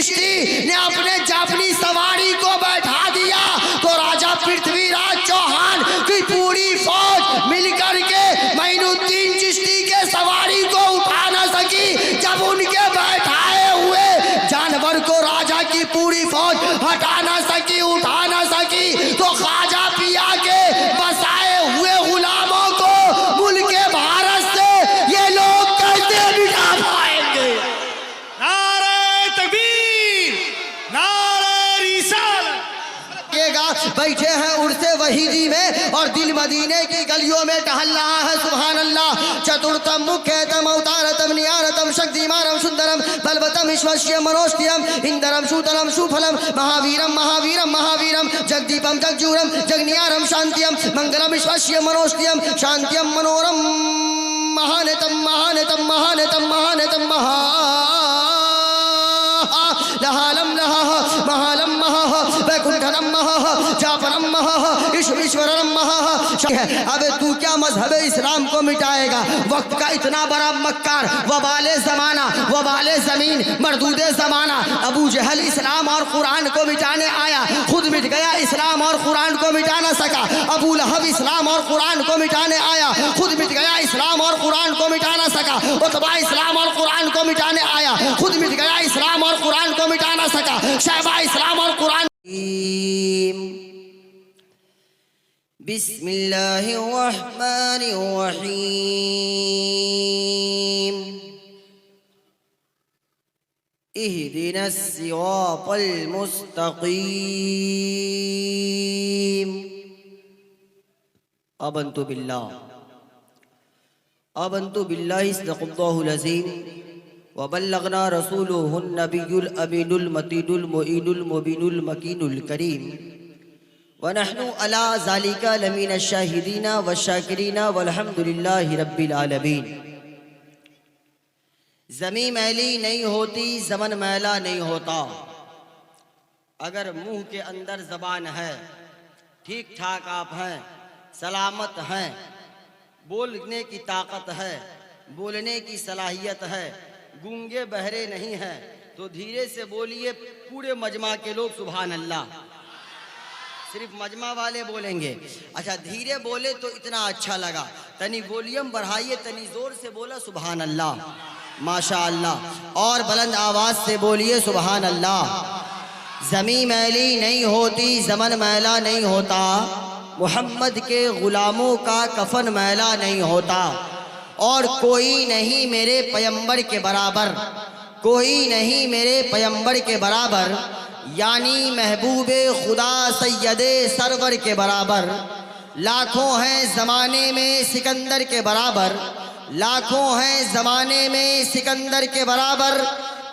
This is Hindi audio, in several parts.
चिश्ती ने अपने जाफनी सवारी को बैठा दिया तो राजा पृथ्वीराज चौहान की पूरी फौज मिलकर के मोइनुद्दीन चिश्ती के सवारी को उठा न सकी। जब उनके बैठाए हुए जानवर को राजा की पूरी फौज हटा न सकी, उठा न सकी, तो ख्वाजा पिया के बसाए हुए गुलामों को मुल्क भारत से ये लोग कैसे मिटा पाएंगे? नारे तकबीर, नारे रिसालत। बैठे हैं उर्से वहीदी में और दिल मदीने की गलियों में टहल रहा है। सुभान अल्लाह। चतुर्थम मुख्यतम अवतारतम नियारतम शक्तिमानम सुंदरम बलवतम विश्वस्यम मनोष्टियम इंदरम शूतरम सुफलम महावीरम महावीरम महावीरम जगदीपम जगजूरम जगनियारम शांतियम मंगलम विश्वस्यम मनोष्टियम शांतियम मनोरम महानतम महानतम महानतम महानतम महा लहालम लहा महालम महा वैकुंठनम महा जापरम महा ईश्वरम महा। अबे तू क्या मजहब इस्लाम को मिटाएगा? वक्त का इतना बड़ा मक्कार, वबाले जमाना, वबाले जमीन, मरदूदे जमाना। अबू जहल इस्लाम और कुरान को मिटाने आया, खुद मिट गया, इस्लाम और कुरान को मिटा ना सका। अबू लहब इस्लाम और कुरान को मिटाने आया, खुद मिट गया, इस्लाम और कुरान को मिटा ना सका। उतबा इस्लाम और कुरान को मिटाने आया, खुद मिट गया, इस्लाम और कुरान को मिटा ना सका। शहबा इस्लाम और कुरान। बिस्मिल्लाहिर्रहमानिर्रहीम। इहदिनस सिरातल मुस्तकीम। अबंतु बिल्लाहि सदक़ल्लाहुल अज़ीम व बल्लगना रसूलुहुन नबियुल अमीनुल मतीनुल मुईनुल मुबीनुल मकीनुल करीम व नहनु अला ज़ालिका लमीन शाहिदीना व शाकिरीना वल्हम्दुलिल्लाहि रब्बिल आलमीन। ज़मीं मैली नहीं होती, ज़मन मैला नहीं होता। अगर मुंह के अंदर ज़बान है, ठीक ठाक आप हैं, सलामत हैं, बोलने की ताकत है, बोलने की सलाहियत है, गूंगे बहरे नहीं हैं, तो धीरे से बोलिए। पूरे मजमा के लोग सुभान अल्लाह। सिर्फ मजमा वाले बोलेंगे। अच्छा, धीरे बोले तो इतना अच्छा लगा। तनी वॉल्यूम बढ़ाइए, तनी जोर से बोला सुभान अल्लाह, माशा अल्लाह। और बुलंद आवाज से बोलिए सुभान अल्लाह। ज़मीं मैली नहीं होती, ज़मन मैला नहीं होता। मोहम्मद के गुलामों का कफन मैला नहीं होता। और कोई नहीं मेरे पैगंबर के बराबर, कोई नहीं मेरे पैगंबर के बराबर, यानी महबूबे खुदा सैयदे सरवर के बराबर। लाखों हैं ज़माने में सिकंदर के बराबर, लाखों हैं ज़माने में सिकंदर के बराबर।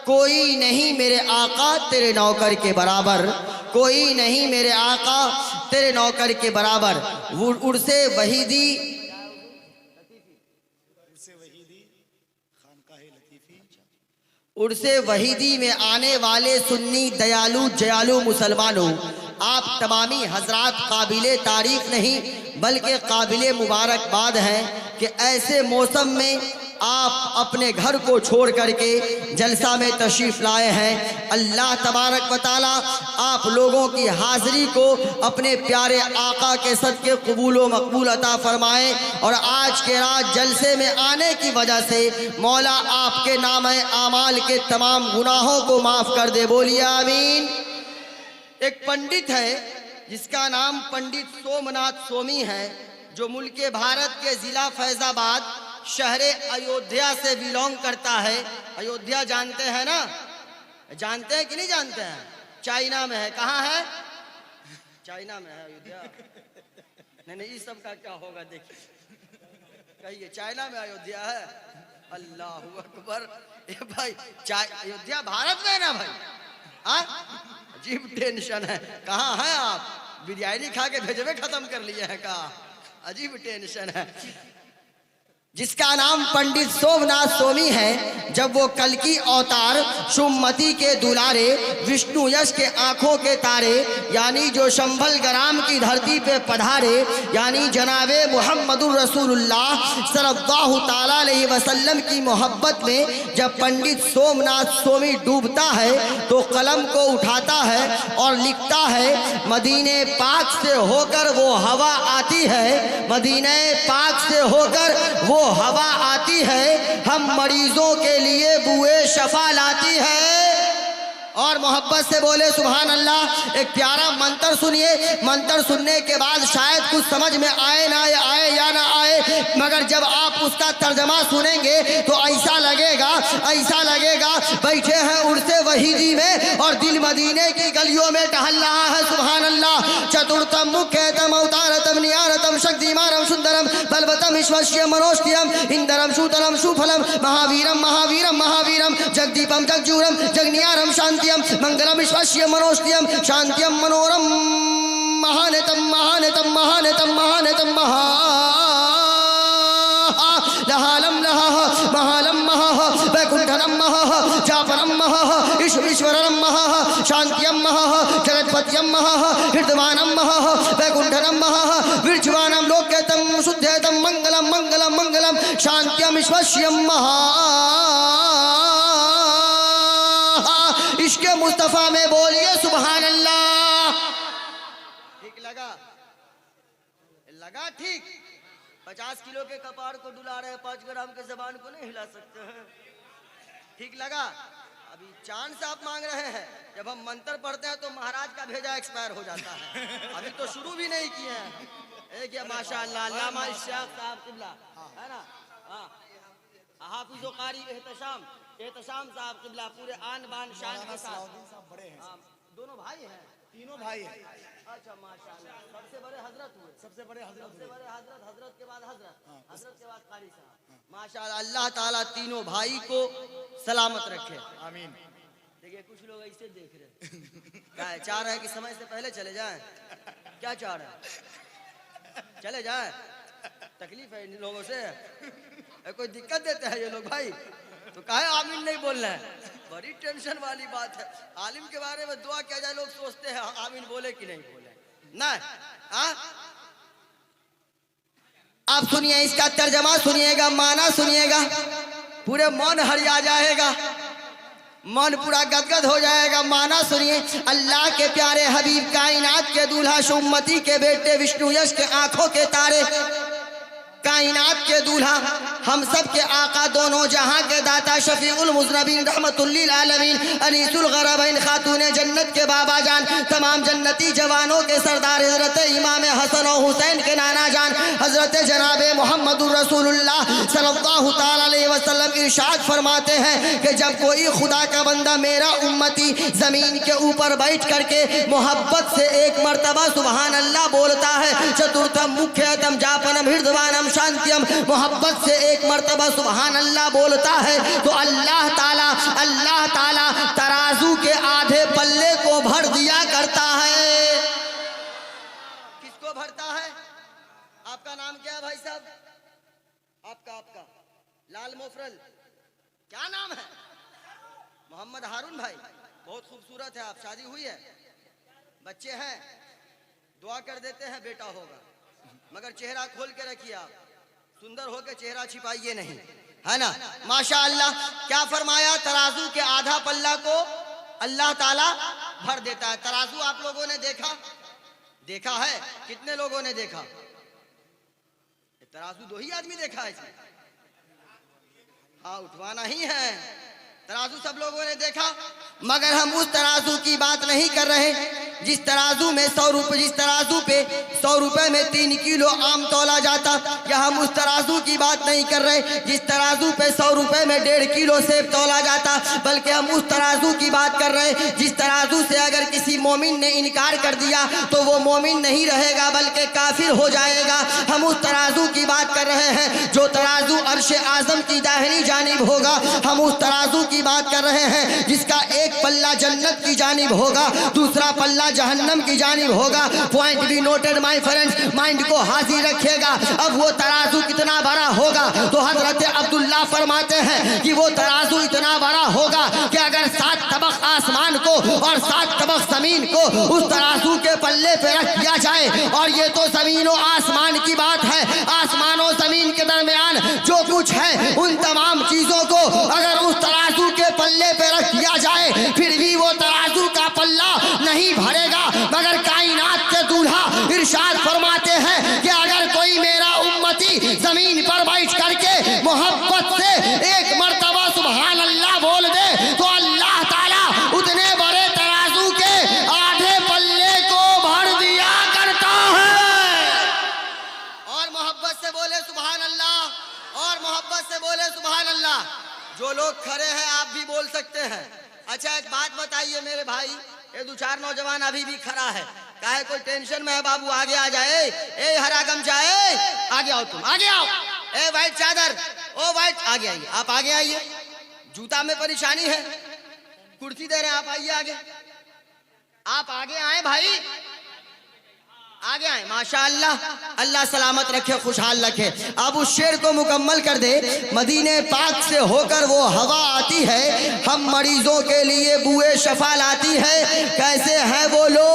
कोई नहीं मेरे आका तेरे नौकर के बराबर, कोई नहीं मेरे आका तेरे नौकर के बराबर। उर्से वहीदी उर्से वहीदी में आने वाले सुन्नी दयालु जयालु मुसलमानों, आप तमामी हजरात काबिले तारीफ नहीं बल्कि काबिले मुबारकबाद हैं कि ऐसे मौसम में आप अपने घर को छोड़ करके जलसा में तशरीफ़ लाए हैं। अल्लाह तबारक व तआला आप लोगों की हाज़िरी को अपने प्यारे आका के सदक़े कबूल व मकबूल अता फ़रमाएँ। और आज के रात जलसे में आने की वजह से मौला आपके नाम आमाल के तमाम गुनाहों को माफ़ कर दे। बोलिए आमीन। एक पंडित है जिसका नाम पंडित सोमनाथ सोमी है, जो मुल्क भारत के ज़िला फैज़ाबाद शहर अयोध्या से बिलोंग करता है। अयोध्या जानते हैं ना? जानते हैं कि नहीं जानते हैं? चाइना में है। कहाँ है? चाइना में है अयोध्या। नहीं, इस सब का क्या होगा देखिए। कहिए, चाइना में अयोध्या है। अल्लाह अकबर। भाई अयोध्या भारत में है ना भाई? अजीब टेंशन है। कहाँ हैं आप? बिरयानी खा के भेजवे खत्म कर लिए हैं का? अजीब टेंशन है। जिसका नाम पंडित सोमनाथ सोमी है, जब वो कल की अवतार सुमति के दुलारे विष्णु यश के आंखों के तारे यानी जो शंभल ग्राम की धरती पे पधारे यानी जनाबे मुहम्मदुर रसूलुल्लाह सल्लल्लाहु ताला अलैहि वसल्लम की मोहब्बत में जब पंडित सोमनाथ स्वामी डूबता है तो कलम को उठाता है और लिखता है, मदीने पाक से होकर वो हवा आती है, मदीने पाक से होकर वो हवा आती है, हम मरीजों के लिए बुए शफा लाती है। और मोहब्बत से बोले सुभान अल्लाह। एक प्यारा मंत्र सुनिए, मंत्र सुनने के बाद शायद कुछ समझ में आए ना आए या ना आए, मगर जब आप उसका तर्जमा सुनेंगे तो ऐसा लगेगा बैठे हैं उर्से वहीदी में और दिल मदीने की गलियों में टहल रहा है। सुभान अल्लाह। चतुर्थम मुख्यतम अवतारतम नियारतम शक्तिमानम सुंदरम बलवतम विश्वस्यम मनोष्टियम इंदरम शूतलम सुफलम महावीरम महावीरम महावीरम जगदीपम जगजूरम जगनियारम शांतियम मंगलम विश्वस्यम मनोष्टियम शांतियम मनोरम महानतम महानतम महानतम महानतम महा लहालम लहा महालम महा वैकुंठनम महा जापनम महा ईश्वरम महा शांतियम महा जगतपतियम महा हृदवानम महा वैकुंठनम महा विरजवानम लोक्यतम शुद्धतम मंगलम मंगलम मंगलम शांतियम विश्वस्यम महा। इश्क़ मुस्तफ़ा में बोलिए सुभान अल्लाह। ठीक लगा ठीक। 50 किलो के कपार को डुला रहे, 5 ग्राम के जबान को नहीं हिला सकते हैं। ठीक लगा। अभी चांद से आप मांग रहे हैं, जब हम मंत्र पढ़ते हैं तो महाराज का भेजा एक्सपायर हो जाता है। अभी तो शुरू भी नहीं किए हैं। एक माशाअल्लाह अल्लामा इश्क़ साहब क़िबला है ना, हाँ हाफिज़ व क़ारी एहतशाम साहब क़िबला पूरे आन बान शान के साथ बड़े हैं। दोनों भाई हैं, तीनों भाई हैं। अच्छा माशाअल्लाह। सबसे बड़े हजरत हुए, सबसे बड़े हजरत हजरत के बाद हजरत के बाद कारी साहब। माशाअल्लाह। अल्लाह ताला तीनों भाई को सलामत रखे, आमीन। देखिए कुछ लोग ऐसे देख रहे क्या है, चाह रहे हैं कि समय से पहले चले जाएं। क्या चाह रहे हैं, चले जाएं? तकलीफ है इन लोगों से, कोई दिक्कत देते हैं ये लोग भाई, तो काहे आमीन नहीं बोल रहे हैं? बड़ी टेंशन वाली बात है। आलिम के बारे में दुआ किया जाए, लोग सोचते हैं आमीन बोले कि नहीं बोले। नहीं, आप सुनिए, इसका तर्जमा सुनिएगा, माना सुनिएगा, पूरे मन हरिया जाएगा, मन पूरा गदगद हो जाएगा। माना सुनिए, अल्लाह के प्यारे हबीब कायनात के दूल्हा सुम्मती के बेटे विष्णु यश के आंखों के तारे कायनात के दूल्हा हम सब के आका दोनों जहां के दाता शफीउल मुज़नबीन रहमतुल लिल आलमीन अनीसुल गरबैन खातूने जन्नत के बाबा जान तमाम जन्नती जवानों के सरदार हजरत इमाम हसन और हुसैन के नाना जान हजरत जनाबे मुहम्मदुर रसूलुल्लाह सल्लल्लाहु ताला अलैहि वसल्लम इरशाद फरमाते हैं कि जब कोई खुदा का बंदा मेरा उम्मती जमीन के ऊपर बैठ करके मोहब्बत से एक मर्तबा सुभान अल्लाह बोलता है, चतुर्थम मुख्यतम जापनम हृदवानम शांतियम, मोहब्बत से एक मर्तबा सुभान अल्लाह बोलता है तो अल्लाह ताला तराजू के आधे पल्ले को भर दिया करता है। किसको भरता है? आपका नाम क्या है भाई साहब? आपका लाल मोफरल, क्या नाम है? मोहम्मद हारून भाई, बहुत खूबसूरत है आप, शादी हुई है, बच्चे हैं, दुआ कर देते हैं बेटा होगा, मगर चेहरा खोल के रखिए, आप सुंदर होकर चेहरा छिपाइए नहीं, है ना। माशाअल्लाह। क्या फरमाया? तराजू के आधा पल्ला को अल्लाह ताला भर देता है। तराजू आप लोगों ने देखा है? कितने लोगों ने देखा? तराजू 2 ही आदमी देखा है, हाँ उठवाना ही है। तराजू सब लोगों ने देखा, मगर हम उस तराजू की बात नहीं कर रहे जिस तराजू में 100 रुपए, जिस तराजू पे 100 रुपए में 3 किलो आम तोला जाता, या हम उस तराजू की बात नहीं कर रहे जिस तराजू पे 100 रुपए में 1.5 किलो सेब तोला जाता, बल्कि हम उस तराजू की बात कर रहे जिस तराजू से अगर किसी मोमिन ने इनकार कर दिया तो वो मोमिन नहीं रहेगा बल्कि काफिर हो जाएगा। हम उस तराजू की बात कर रहे हैं जो तराजू अर्श आजम की दाहिनी जानिब होगा। हम उस तराजू की बात कर रहे हैं जिसका एक पल्ला जन्नत की जानिब होगा, दूसरा पल्ला सीधा जहन्नम की जानिब होगा। Point be noted my friends, mind को हाजिर रखिएगा। अब वो तराजू कितना बड़ा होगा, तो हजरत अब्दुल्ला फरमाते हैं कि वो तराजू इतना बड़ा होगा कि अगर 7 तबक आसमान को और 7 तबक जमीन को उस तराजू के पल्ले पे रख दिया जाए, और ये तो जमीन और आसमान की बात है, आसमान और जमीन के दरमियान जो कुछ है उन तमाम चीजों को अगर उस तराजू के पल्ले पे रख दिया जाए, फिर भी वो तराजू का पल्ला नहीं भरेगा। मगर कायनात के दूल्हा इरशाद फरमाते हैं कि अगर कोई मेरा उम्मती जमीन पर बैठ करके मोहब्बत से एक मर्तबा सुभान अल्लाह बोल दे, तो अल्लाह ताला उतने बड़े तराजू के आधे पल्ले को भर दिया करता है। और मोहब्बत से बोले सुभान अल्लाह, और मोहब्बत से बोले सुभान अल्लाह। जो लोग खड़े हैं आप भी बोल सकते हैं। अच्छा एक बात बताइए मेरे भाई, ये 2-4 नौजवान अभी भी खड़ा है, काहे कोई टेंशन में है बाबू, आगे आ जाए। ए हरा गमछा, आगे आओ, तुम आगे आओ। ए व्हाइट चादर, ओ व्हाइट, आगे आइए, आप आगे आइए। जूता में परेशानी है, कुर्सी दे रहे हैं, आप आइए आगे, आप आगे आए भाई, आगे आए। माशाअल्लाह, अल्लाह सलामत रखे, खुशहाल रखे। अब उस शेर को मुकम्मल कर दे। मदीने पाक से होकर वो हवा आती है, हम मरीजों के लिए बुए शफा लाती है। कैसे हैं वो लोग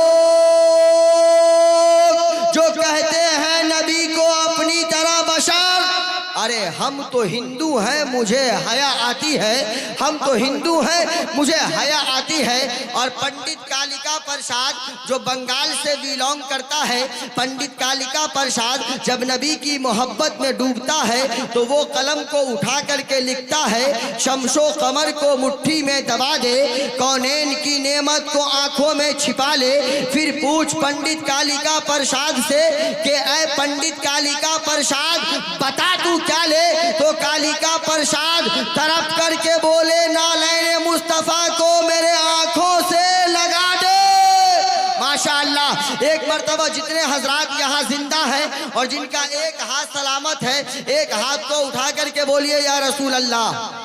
जो कहते हैं नबी को अपनी तरह बशर। अरे हम तो हिंदू हैं, मुझे हया आती है, हम तो हिंदू हैं, मुझे हया आती है। और पंडित कालिका प्रसाद जो बंगाल से बिलोंग करता है, पंडित कालिका प्रसाद जब नबी की मोहब्बत में डूबता है तो वो कलम को उठा करके लिखता है, शमशो कमर को मुट्ठी में दबा दे, कौनैन की नेमत को आंखों में छिपा ले। फिर पूछ पंडित कालिका प्रसाद से कि ऐ पंडित कालिका प्रसाद बता तू क्या ले, तो कालिका प्रसाद तरफ करके बोले, नालैने मुस्तफा को मेरे आंखों से लगा दे। माशाअल्लाह, एक मर्तबा जितने हजरात यहाँ जिंदा हैं और जिनका एक हाथ सलामत है, एक हाथ को उठा करके बोलिए या रसूल अल्लाह।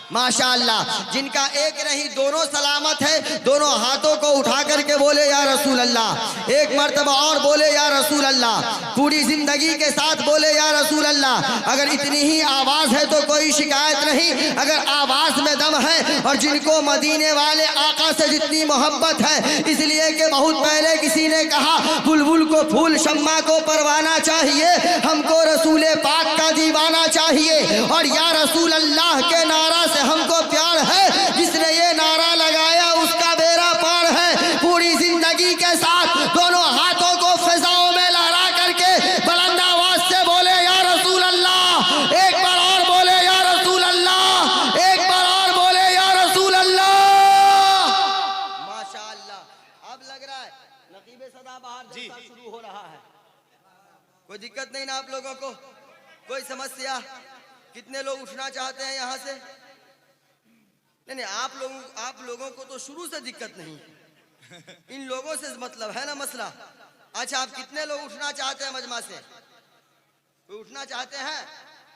माशाअल्लाह, जिनका एक नहीं दोनों सलामत है, दोनों हाथों को उठा करके बोले या रसूल अल्लाह। एक मर्तबा और बोले या रसूल अल्लाह, पूरी जिंदगी के साथ बोले या रसूल अल्लाह। अगर इतनी ही आवाज है तो कोई शिकायत नहीं, अगर आवाज में दम है। और जिनको मदीने वाले आका से जितनी मोहब्बत है, इसलिए कि बहुत पहले किसी ने कहा, बुलबुल को फूल शम्मा को परवाना चाहिए, हमको रसूल पाक का दीवाना चाहिए। और या रसूल अल्लाह के नारा से हमको प्यार है, जिसने ये नारा लगाया उसका बेड़ा पार है। पूरी जिंदगी के साथ दोनों हाथों को फिजाओं में लहरा करके बुलंद आवाज से बोले या रसूल अल्लाह। एक बार और बोले या रसूल अल्लाह, एक बार और बोले या रसूल अल्लाह। माशाअल्लाह, अब लग रहा है नकीबे सदाबहार जलसा शुरू हो रहा है। कोई दिक्कत नहीं ना आप लोगों को, कोई समस्या? कितने लोग उठना चाहते हैं यहाँ से? नहीं, आप लोगों को तो शुरू से दिक्कत नहीं, इन लोगों से मतलब है ना मसला। अच्छा, आप कितने लोग उठना चाहते हैं मजमा से? कोई उठना चाहते हैं?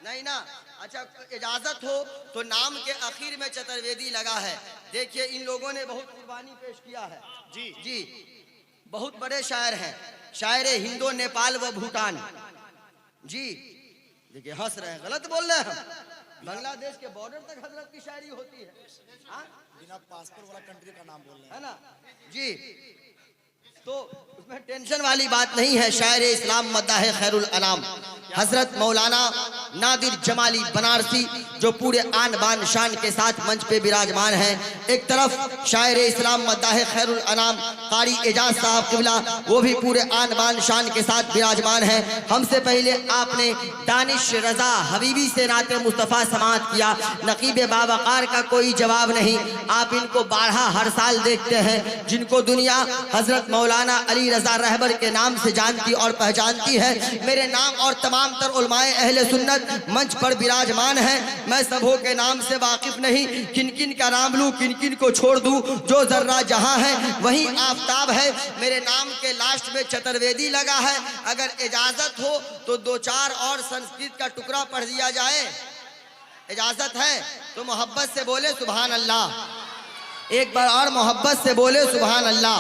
नहीं ना। अच्छा, इजाजत हो तो नाम के आखिर में चतुर्वेदी लगा है। देखिए इन लोगों ने बहुत कुर्बानी पेश किया है। जी जी, बहुत बड़े शायर हैं, शायर हिंदो नेपाल व भूटान। जी देखिए हंस रहे हैं, गलत बोल रहे हैं हम। बांग्लादेश के बॉर्डर तक हजरत की शायरी होती है, बिना पासपोर्ट वाला कंट्री का नाम बोल रहे हैं, है ना जी। तो उसमें टेंशन वाली बात नहीं है। शायर इस्लाम मद्दाह खैरुल अनाम हजरत मौलाना नादिर जमाली बनारसी जो पूरे आन बान शान के साथ मंच पे विराजमान हैं। एक तरफ शायर इस्लाम मद्दाह खैरुल अनाम कारी एजाज साहब किबला, वो भी पूरे आन बान शान के साथ विराजमान हैं। हमसे पहले आपने दानिश रजा हबीबी से नाते मुस्तफ़ा समाअत किया, नकीब बावकार का कोई जवाब नहीं। आप इनको 12 हर साल देखते हैं, जिनको दुनिया हजरत मौलाना अली रजा रहबर के नाम से जानती और पहचानती है। मेरे नाम और तमाम तर उलमाए अहले सुन्नत मंच पर विराजमान हैं। मैं सबों के नाम से वाकिफ नहीं, किन किन का नाम लूं, किन किन को छोड़ दूं। जो जर्रा जहां है वहीं आफताब है। मेरे नाम के लास्ट में चतुर्वेदी लगा है। अगर इजाजत हो तो 2-4 और संस्कृत का टुकड़ा पढ़ दिया जाए, इजाजत है तो मोहब्बत से बोले सुभान अल्लाह। एक बार और मोहब्बत से बोले सुभान अल्लाह।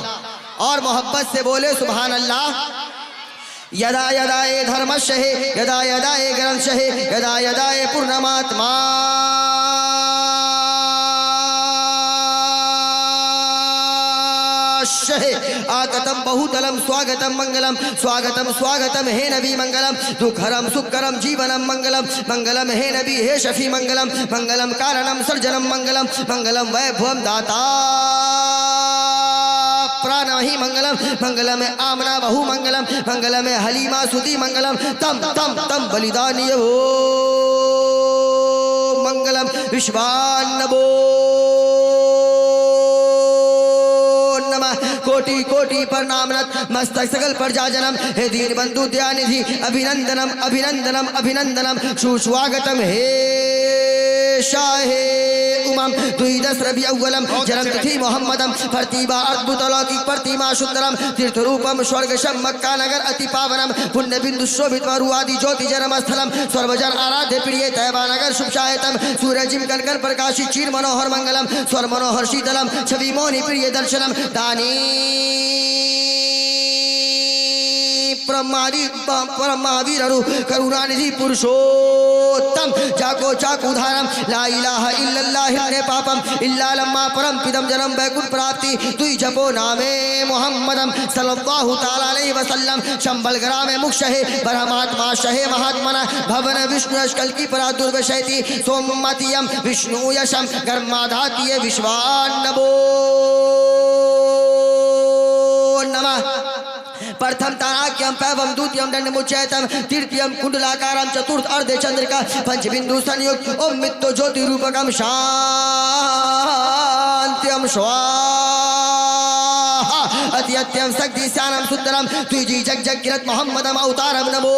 और मोहब्बत से बोले सुभान अल्लाह। यदा यदा ए धर्मशः यदा यदा ए ग्रंथशः यदा यदा ए पूर्णमात्मा आगतम बहुतलम स्वागतम मंगलम स्वागतम स्वागतम हे नबी मंगलम दुखहरम सुखकरम जीवनम मंगलम मंगलम हे नबी हे शफी मंगलम मंगलम कारणम सर्जनम मंगलम मंगलम वैभवम दाता प्राण ही मंगलम मंगलम आमना बहु मंगलम मंगलम हलीमा सुदी मंगलम तम तम तम बलिदानी हो मंगलम विश्वान्नबो कोटि कोटि प्रणामनत मस्तक सकल प्रजाजनम हे दीन बंधु दयानिधि अभिनंदनम अभिनंदनम अभिनंदनम सुस्वागतम हे शाहे उमम द्विदश रबी अव्वलम जन्म तिथि मोहम्मदम प्रतिभा अद्भुत अलौकिक प्रतिमा सुंदरम तीर्थ रूपम स्वर्गशम मक्का नगर अति पावनम पुण्य बिंदु शोभित मरुआदि ज्योति जन्म स्थलम सर्वजन आराध्य प्रिय तैबा नगर शुभशायतम सूरजिम कनकन प्रकाशित चीर मनोहर मंगलम स्वर मनोहर शीतलम छवि मोनि प्रिय दर्शनम दानी परमावीर करुणानिधि पुरुषोत्तम जाको चाकुधारम ला इलाहा इल्लल्लाह ने पापम इल्ला लम्मा परम पिदम जन्म बैकुंठ प्राप्ति तुई जपो नामे मोहम्मदम सल्लल्लाहु ताला अलैहि वसल्लम शंबल ग्रामे मुक्षहे ब्रह्मात्मा शहे महात्मना भवन विष्णु अष्कल की परा दुर्गशैति सोममतियम विष्णु यशम कर्माधातीय विश्वान्नबो नमः प्रथम ताराक्यम पैवम द्वितीयम दंड मुच्चैतम तृतीयम कुंडलाकारम चतुर्थ अर्धे चंद्रिका पंचबिंदु संयुक्त ओम मित्तो ज्योति रूपकम शांत्यम स्वाहा अत्यत्यम शक्ति स्यानम सुंदरम तुझी जग जग किरत मोहम्मदम अवतारम नमो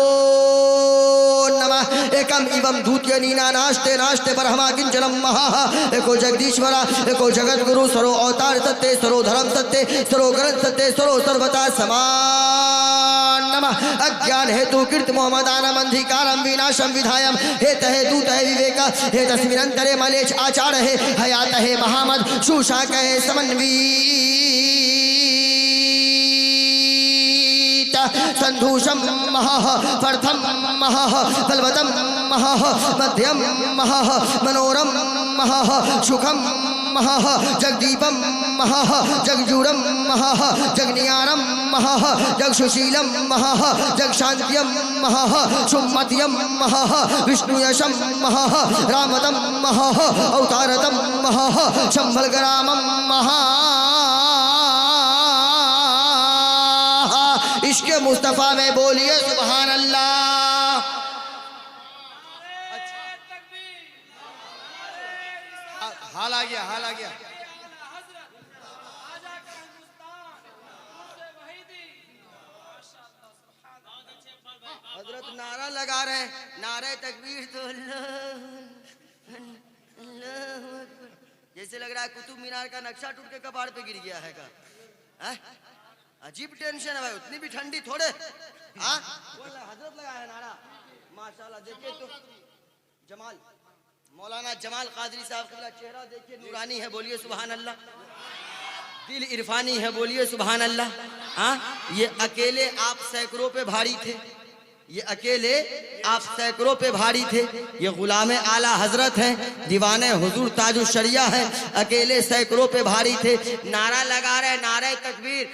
नमः एकम इवम द्वितीय नीना नास्ते नास्ते परहमा किंचनम महा एको जगदीश्वरा एको जगत गुरु सरो अवतार सत्य सरो धर्म सत्य सरो ग्रंथ सत्य सरो सर्वता समान नमः अज्ञान हेतु कीर्ति मोहम्मद आनम अंधिकारम विनाशम विधायम हे तहे दूत है विवेक हे तस्मिरंतरे मलेच आचार है हयात है महामद सुशाक है समन्वी संधूषम महः प्रथम महः फलवतम महः मध्यम महः मनोरम महः सुखम महः जगदीपम महः जगजूरम महः जगनियारम महः जगसुशीलम महः जगशांत्यम महः सुमत्यम महः विष्णुयशम महः रामदम महः अवतारतम महः शंभलग्रामम महः इश्क़ मुस्तफ़ा में बोलिए सुभान अल्लाह। हाल आ गया हाल आ गया। हजरत नारा लगा रहे हैं, नारे तकबीर तो जैसे लग रहा है कुतुब मीनार का नक्शा टूट के कपाड़ पे गिर गया है का। अजीब टेंशन है भाई, उतनी भी ठंडी थोड़े। हाँ हजरत लगा है नारा माशाल्लाह। देखिए तो जमाल मौलाना जमाल कादरी साहब का चेहरा देखिए नूरानी है, बोलिए सुभान अल्लाह। दिल इरफानी है, बोलिए सुभान अल्लाह। हाँ ये अकेले आप सैकड़ों पे भारी थे, ये अकेले आप सैकड़ों पे भारी थे। ये गुलाम आला हजरत हैं, दीवाने हुजूर ताजुल शरिया हैं, अकेले सैकड़ों पे भारी थे। नारा लगा रहे, नारे तकबीर।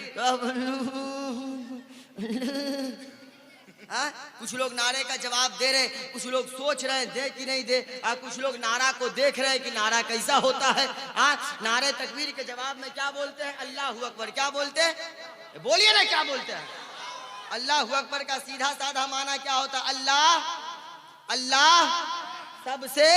हाँ कुछ लोग नारे का जवाब दे रहे, कुछ लोग सोच रहे हैं दे कि नहीं दे, कुछ लोग नारा को देख रहे हैं कि नारा कैसा होता है। हाँ नारे तकबीर के जवाब में क्या बोलते हैं? अल्लाहू अकबर। क्या बोलते हैं? बोलिए ना क्या बोलते हैं? अल्लाहू अकबर का सीधा साधा माना क्या होता? अल्लाह अल्लाह सबसे,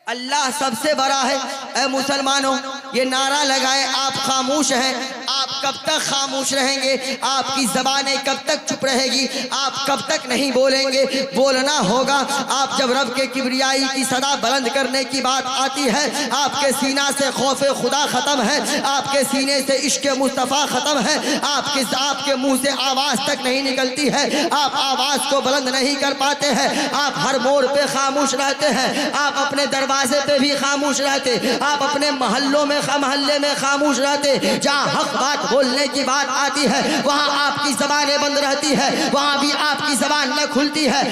अल्लाह सबसे बड़ा है। ऐ मुसलमानों ये नारा लगाए आप खामोश हैं, आप कब तक खामोश रहेंगे? आपकी ज़बानें कब तक चुप रहेगी? आप कब तक नहीं बोलेंगे? बोलना होगा। आप जब रब के किबरियाई की सदा बुलंद करने की बात आती है, आपके सीना से खौफे खुदा ख़त्म है, आपके सीने से इश्क़ मुस्तफ़ा ख़त्म है, आपके मुंह से आवाज़ तक नहीं निकलती है, आप आवाज़ को बुलंद नहीं कर पाते हैं, आप हर मोड़ पे खामोश रहते हैं, आप अपने दरवाजे पे भी खामोश रहते, आप अपने महल्ले में खामोश रहते। जहाँ हक बात खोलने की बात आती है वहाँ आपकी जबानें बंद रहती है, वहाँ भी आपकी जबान न खुलती है।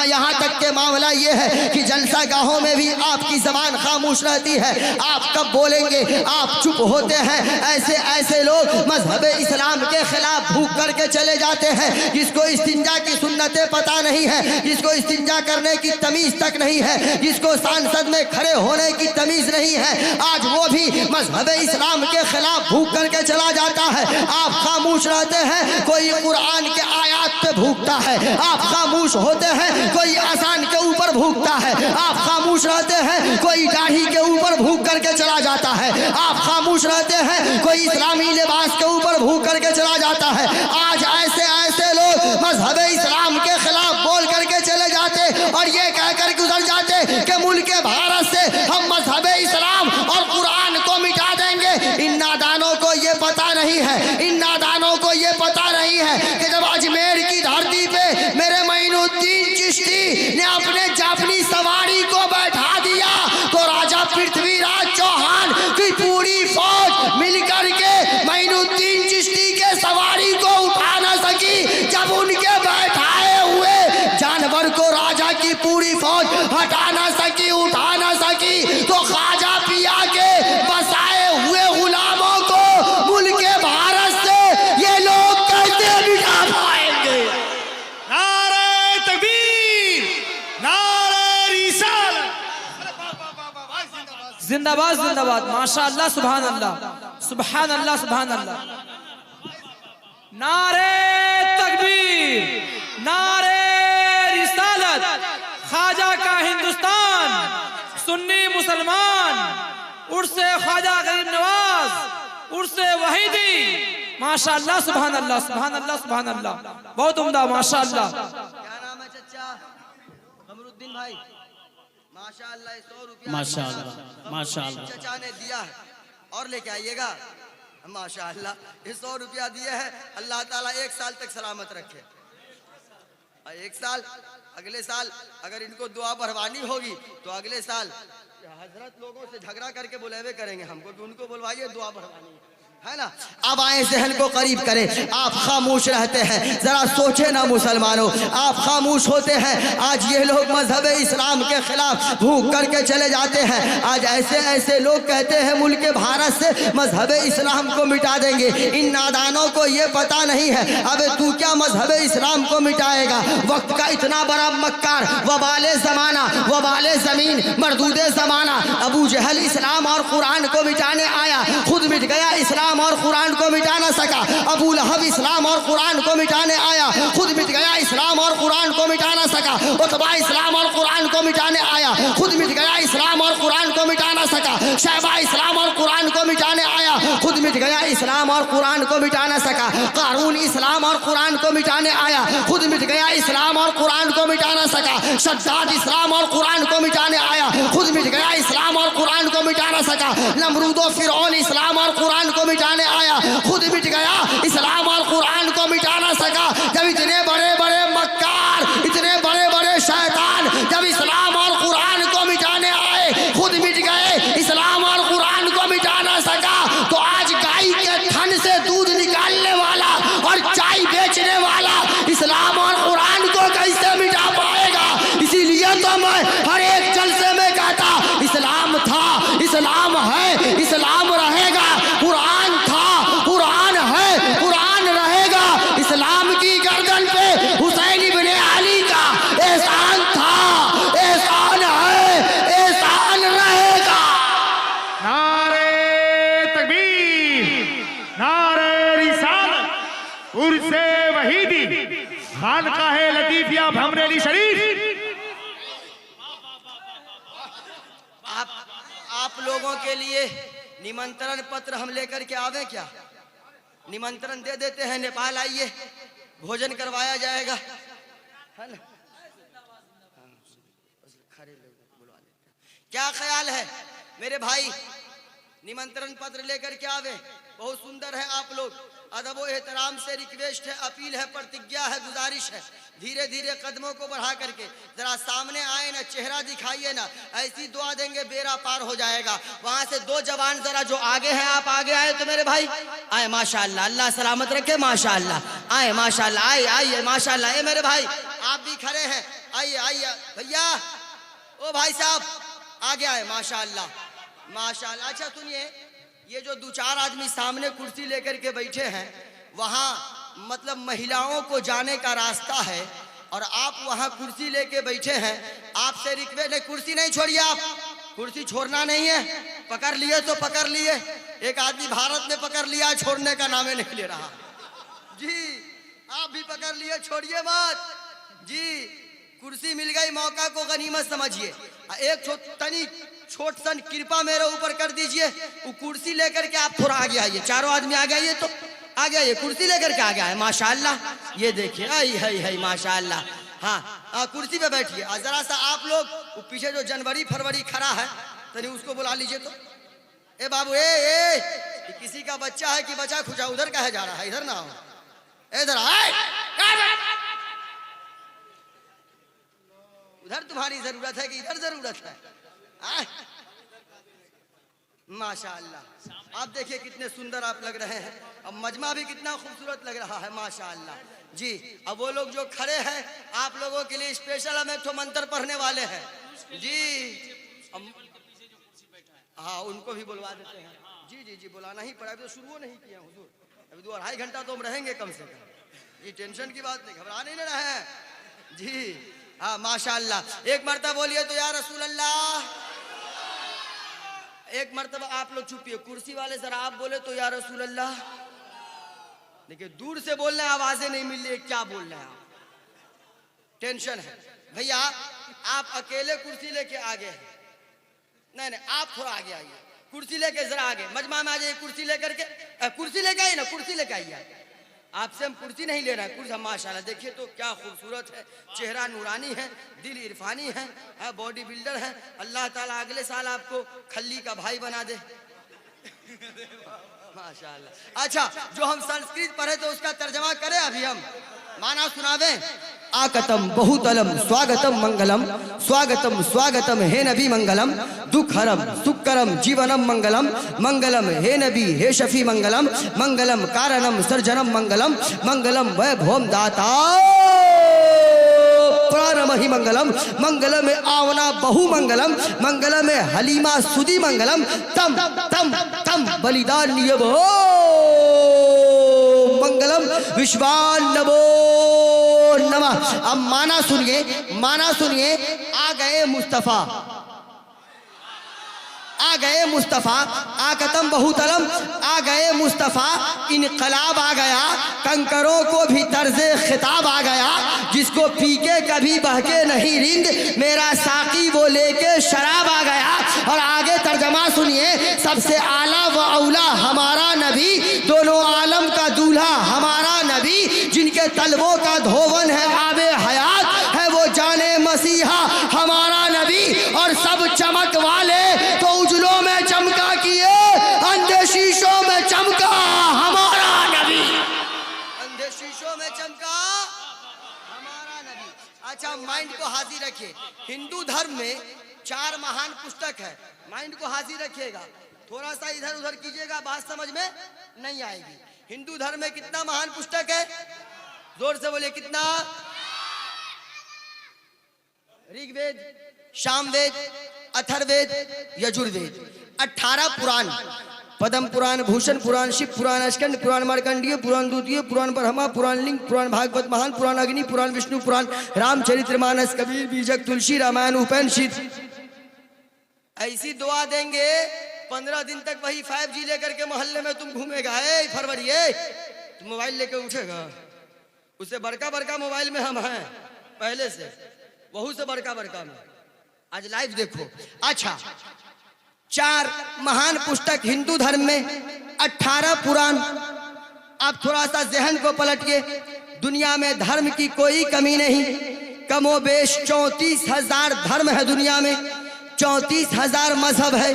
यहाँ तक के मामला ये है कि जलसा गाहों में भी आपकी जबान खामोश रहती है। आप कब बोलेंगे, आप चुप होते हैं। ऐसे ऐसे लोग मजहब इस्लाम के खिलाफ भूख करके चले जाते हैं, जिसको इस्तिंजा की सुन्नतें पता नहीं है, जिसको इस्तिंजा करने की तमीज तक नहीं है, जिसको सांसद में खड़े होने की तमीज नहीं है, आज वो भी मजहब इस्लाम के खिलाफ भूख करके चला जाता है। आप खामोश रहते हैं, कोई कुरान के आयात पे भूखता है। आप खामोश होते हैं, कोई आसान के ऊपर भूखता है। आप खामोश रहते हैं, कोई दाढ़ी के ऊपर भूख करके चला जाता है। आप खामोश रहते हैं, कोई इस्लामी लिबास के ऊपर भूख करके चला जाता है। आज ऐसे ऐसे लोग मजहब इस्लाम के खिलाफ बोल करके चले जाते और ये कहकर गुजर जाते कि मुल्क भारत से हम मजहब इस्लाम और कुरान को मिटा देंगे। इन नादानों को ये पता नहीं है, इन नादानों को ये पता नहीं है कि जब अजमेर की धरती पे मेरे मोइनुद्दीन चिश्ती ने अपने जाफनी सवारी को बैठा दिया तो राजा पृथ्वीराज चौहान की पूरी फौज मिलकर के मोइनुद्दीन चिश्ती के सवारी को उठा न सकी। जब उनके बैठाए हुए जानवर को राजा की पूरी फौज हटा न सकी, उठा न सकी, तो ख्वाजा पिया के बसाए हुए गुलामों को मुल्क भारत से ये लोग कैसे मिटा पाएंगे? नारे तकबीर, नारे रिसालत। जिंदाबाद जिंदाबाद, माशाअल्लाह, सुभान अल्लाह, सुभान अल्लाह, सुभान अल्लाह। नारे तकबीर, नारे रिसालत, ख्वाजा का हिंदुस्तान, सुन्नी मुसलमान, उर्से ख्वाजा गरीब नवाज, उर्से वहीदी, माशाअल्लाह, सुभान अल्लाह, सुभान अल्लाह, सुभान अल्लाह, बहुत उम्दा, माशाअल्लाह। क्या नाम है चचा? कमरुद्दीन भाई, माशाअल्लाह। 100 रुपया माशाअल्लाह, माशाअल्लाह। चचा ने दिया है और लेके आइएगा। माशाअल्लाह, ये 100 रुपया दिए हैं। अल्लाह ताला 1 साल तक सलामत रखे। 1 साल, अगले साल अगर इनको दुआ बढ़वानी होगी तो अगले साल हजरत लोगों से झगड़ा करके बुलावे करेंगे, हमको भी उनको बुलवाइए, दुआ बढ़वानी है ना। अब आए जहन को करीब करें। आप खामोश रहते हैं, जरा सोचे ना मुसलमानों, आप खामोश होते हैं। आज ये लोग मजहब इस्लाम के खिलाफ भूख करके चले जाते हैं। आज ऐसे ऐसे लोग कहते हैं मुल्क भारत से मजहब इस्लाम को मिटा देंगे। इन नादानों को ये पता नहीं है, अबे तू क्या मजहब इस्लाम को मिटाएगा? वक्त का इतना बड़ा मक्कार, वबाले ज़माना, वबाले ज़मीन, मरदूदे ज़माना। अबू जहल इस्लाम और कुरान को मिटाने आया, खुद मिट गया, इस्लाम और कुरान को मिटा ना सका। अबू लहब इस्लाम और कुरान को मिटाने आया, खुद मिट गया, इस्लाम और कुरान को मिटा ना सका। उतबा इस्लाम और कुरान को मिटाने आया, खुद मिट गया, इस्लाम और कुरान को मिटा ना सका। शैबा इस्लाम और कुरान को मिटाने आया, खुद मिट गया, इस्लाम और कुरान को मिटा ना सका। कारून इस्लाम और कुरान को मिटाने आया, खुद मिट गया, इस्लाम और कुरान को मिटा ना सका। शद्दाद इस्लाम और कुरान को मिटाने आया, खुद मिट गया, इस्लाम और कुरान को मिटा ना सका। नमरूद फिरौन इस्लाम और कुरान को मिटाने आया, खुद मिट गया, इस्लाम और कुरान को मिटा ना सका। जब इतने बड़े बड़े मक्कार, इतने बड़े बड़े शैतान जब इस्लाम और कुरान को मिटाने आए, खुद मिट गए, इस्लाम और कुरान को मिटा ना सका, तो आज गाय के थन से दूध निकालने वाला और चाय बेचने वाला इस्लाम और कुरान को कैसे मिटा पाएगा? इसीलिए तो मैं हर एक जलसे में कहता, इस्लाम था, इस्लाम है, इस्लाम रहेगा। कुरान था, कुरान है, कुरान रहेगा। इस्लाम की गर्दन पे हुसैन इब्ने अली का एहसान था, एहसान है, एहसान रहेगा। नारे तकबीर, नारे रिसालत, उर्से वहीदी, खानकाहे लतीफिया भमरेली शरीफ। आप लोगों के लिए निमंत्रण पत्र हम लेकर के आवे क्या? निमंत्रण दे देते हैं, नेपाल आइए, भोजन करवाया जाएगा, है ना। खड़े लोग बुलवा लेते हैं। क्या ख्याल है मेरे भाई? निमंत्रण पत्र लेकर के आवे, बहुत सुंदर है आप लोग। अदब व एहतराम से रिक्वेस्ट है, अपील है, प्रतिज्ञा है, गुजारिश है, धीरे धीरे कदमों को बढ़ा करके जरा सामने आए ना, चेहरा दिखाइए ना, ऐसी दुआ देंगे बेड़ा पार हो जाएगा। वहां से दो जवान जरा जो आगे हैं, आप आगे आए तो मेरे भाई आए, माशाअल्लाह, अल्लाह सलामत रखे, माशाअल्लाह, आए माशाअल्लाह, आए आइए माशाअल्लाह। ये मेरे भाई आप भी खड़े हैं, आइए आइए भैया, ओ भाई साहब आगे आए, माशाअल्लाह माशाअल्लाह। अच्छा सुनिए, ये जो दो चार आदमी सामने कुर्सी लेकर के बैठे हैं, वहाँ मतलब महिलाओं को जाने का रास्ता है और आप वहाँ कुर्सी लेके बैठे हैं। आपसे रिक्वेस्ट है, कुर्सी नहीं छोड़िए, आप कुर्सी छोड़ना नहीं है, पकड़ लिए तो पकड़ लिए। एक आदमी भारत में पकड़ लिया, छोड़ने का नामे नहीं ले रहा जी। आप भी पकड़ लिए, छोड़िए मत जी। कुर्सी मिल गई, मौका को गनीमत समझिए। एक तनी छोट सन कृपा मेरे ऊपर कर दीजिए, वो कुर्सी लेकर के आप थोड़ा आगे आइए, चारों आदमी आगे आइए, तो आगे आइए, कुर्सी लेकर के आगे आए, माशाअल्लाह। ये देखिए, आई है माशाअल्लाह। हाँ कुर्सी पे बैठिए। जरा सा आप लोग वो पीछे जो जनवरी फरवरी खड़ा है, तनी उसको बुला लीजिए तो। ए बाबू, ए किसी का बच्चा है कि बच्चा खुचा, उधर कहे जा रहा है, इधर ना हो, इधर आए, उधर तुम्हारी जरूरत है कि इधर जरूरत है? माशाअल्लाह। आप देखिए कितने सुंदर आप लग रहे हैं, अब मजमा भी कितना खूबसूरत लग रहा है, माशाअल्लाह जी। अब वो लोग जो खड़े हैं, आप लोगों के लिए स्पेशल हम एक ठो मंत्र पढ़ने वाले हैं जी। हाँ उनको भी बुलवा देते हैं जी। जी जी बुलाना ही पड़ा, अभी तो शुरू नहीं किया हुजूर, अभी 2-2.5 घंटा तो हम रहेंगे कम से कम जी। टेंशन की बात नहीं, घबरा नहीं रहे हैं जी। हाँ माशाअल्लाह। एक मरतबा बोलिए तो या रसूल अल्लाह। एक मरतबा आप लोग चुपिए, कुर्सी वाले जरा आप बोले तो या रसूल अल्लाह। देखिए दूर से बोलना है, आवाजें नहीं मिल रही, क्या बोल रहे हैं आप, टेंशन है भैया। आप अकेले कुर्सी लेके आगे हैं, नहीं आप थोड़ा आगे आइए, कुर्सी लेके जरा आगे मजमा में आ जाइए, कुर्सी लेकर के, कुर्सी लेके आइए ना, कुर्सी लेके आइए। आपसे हम कुर्सी नहीं ले रहे हैं, कुर्सी माशाल्लाह देखिए तो क्या खूबसूरत है, चेहरा नूरानी है, दिल इरफानी है, बॉडी बिल्डर है। अल्लाह ताला अगले साल आपको खल्ली का भाई बना दे माशाल्लाह। अच्छा जो हम संस्कृत पढ़े तो उसका तर्जमा करें अभी हम, माना सुनावे। आकतम बहुतलम स्वागतम मंगलम, स्वागतम स्वागतम हे नबी मंगलम, दुखहरम सुखकरम जीवनम मंगलम, मंगलम हे नबी हे शफी मंगलम, मंगलम कारणम सर्जनम मंगलम, मंगलम वैभवम दाता प्राणमहि मंगलम, मंगलम में आवना बहु मंगलम, मंगलम में हलीमा सुदी मंगलम, तम तम तम बलिदान नियमो मंगलम विश्वान नमो नमः। अब माना सुनिए, माना सुनिए। आ गए मुस्तफा, आ गए मुस्तफा, आकतम बहुतलम, आ गए मुस्तफा, इनकलाब आ गया, कंकरों को भी तर्जे खिताब आ गया, जिसको पी के कभी बहके नहीं रिंद, मेरा साकी वो लेके शराब आ गया। और आगे तर्जमा सुनिए, सबसे आला व औला हमारा नबी, दोनों आलम का दूल्हा हमारा नबी, जिनके तलवों का धोवन है आबे हयात, है वो जाने मसीहा हमारा नबी। और सब चमक वाले तो उजलों में चमका किए, अंधे शीशों में चमका हमारा नबी, अंधे शीशों में चमका हमारा नबी। अच्छा माइंड को हाजिर रखिए, हिंदू धर्म में 4 महान पुस्तक है, माइंड को हाजिर रखिएगा, थोड़ा सा इधर उधर कीजिएगा, बात समझ में नहीं आएगी। हिंदू धर्म में कितना महान पुस्तक है, जोर से बोलिए कितना? ऋग्वेद, सामवेद, अथर्ववेद, यजुर्वेद, 18 पुराण, पद्म पुराण, भूषण पुराण, शिव पुराण, स्कंद पुराण, मार्कंडीय पुराण, द्वितीय पुराण, ब्रह्मा पुराण, लिंग पुराण, भागवत महान पुराण, अग्नि पुराण, विष्णु पुराण, रामचरितमानस, कबीर, बीजक, तुलसी, रामायण, उपनिषद। ऐसी दुआ देंगे 15 दिन तक वही 5G लेकर के मोहल्ले में तुम घूमेगा। फरवरी तुम मोबाइल लेकर उठेगा, उससे बड़का बड़का मोबाइल में हम हैं पहले से, वहू से बड़का बड़का में। आज लाइव देखो। अच्छा 4 महान पुस्तक हिंदू धर्म में, 18 पुराण। आप थोड़ा सा जहन को पलटिए, दुनिया में धर्म की कोई कमी नहीं, कमोबेश 34,000 धर्म है दुनिया में, 34,000 मजहब है,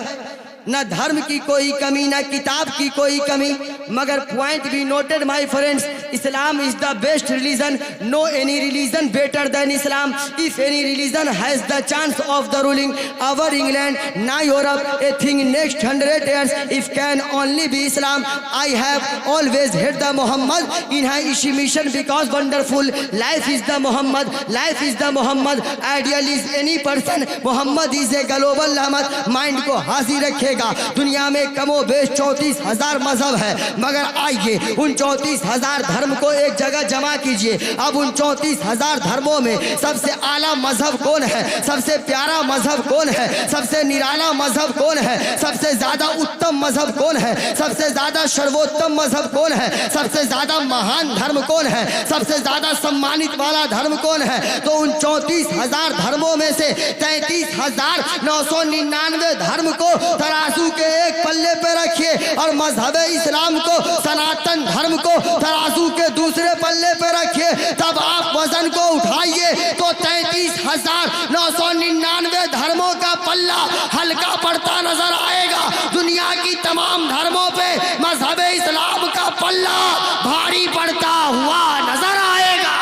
न धर्म की कोई कमी, न किताब की कोई कमी, मगर point be noted my friends, Islam is the best religion, no any religion better than Islam. If any religion has the chance of the ruling over England nay Europe a thing next 100 years if can only be Islam. I have always hate the Muhammad in his mission because wonderful life is the Muhammad, life is the Muhammad, ideal is any person, Muhammad is a global रहमत। माइंड को हाजिर रखेगा। दुनिया में कमो बेश 34,000 मजहब है, मगर आइए उन 34,000 धर्म को एक जगह जमा कीजिए। अब उन 34,000 धर्मों में सबसे आला मजहब कौन है, सबसे प्यारा मजहब कौन है, सबसे निराला मजहब कौन है, सबसे ज्यादा उत्तम मजहब कौन है, सबसे ज्यादा सर्वोत्तम मजहब कौन है, सबसे ज्यादा महान धर्म कौन है, सबसे ज्यादा सम्मानित वाला धर्म कौन है? तो उन 34,000 धर्मों में से 33,999 धर्म को तराजू के एक पल्ले पे रखिए और मजहब इस्लाम को, सनातन धर्म को तराजू के दूसरे पल्ले पे रखिए। तब आप वजन को उठाइए तो 33,999 धर्मों का पल्ला हल्का पड़ता नजर आएगा। दुनिया की तमाम धर्मों पे मजहब इस्लाम का पल्ला भारी पड़ता हुआ नजर आएगा।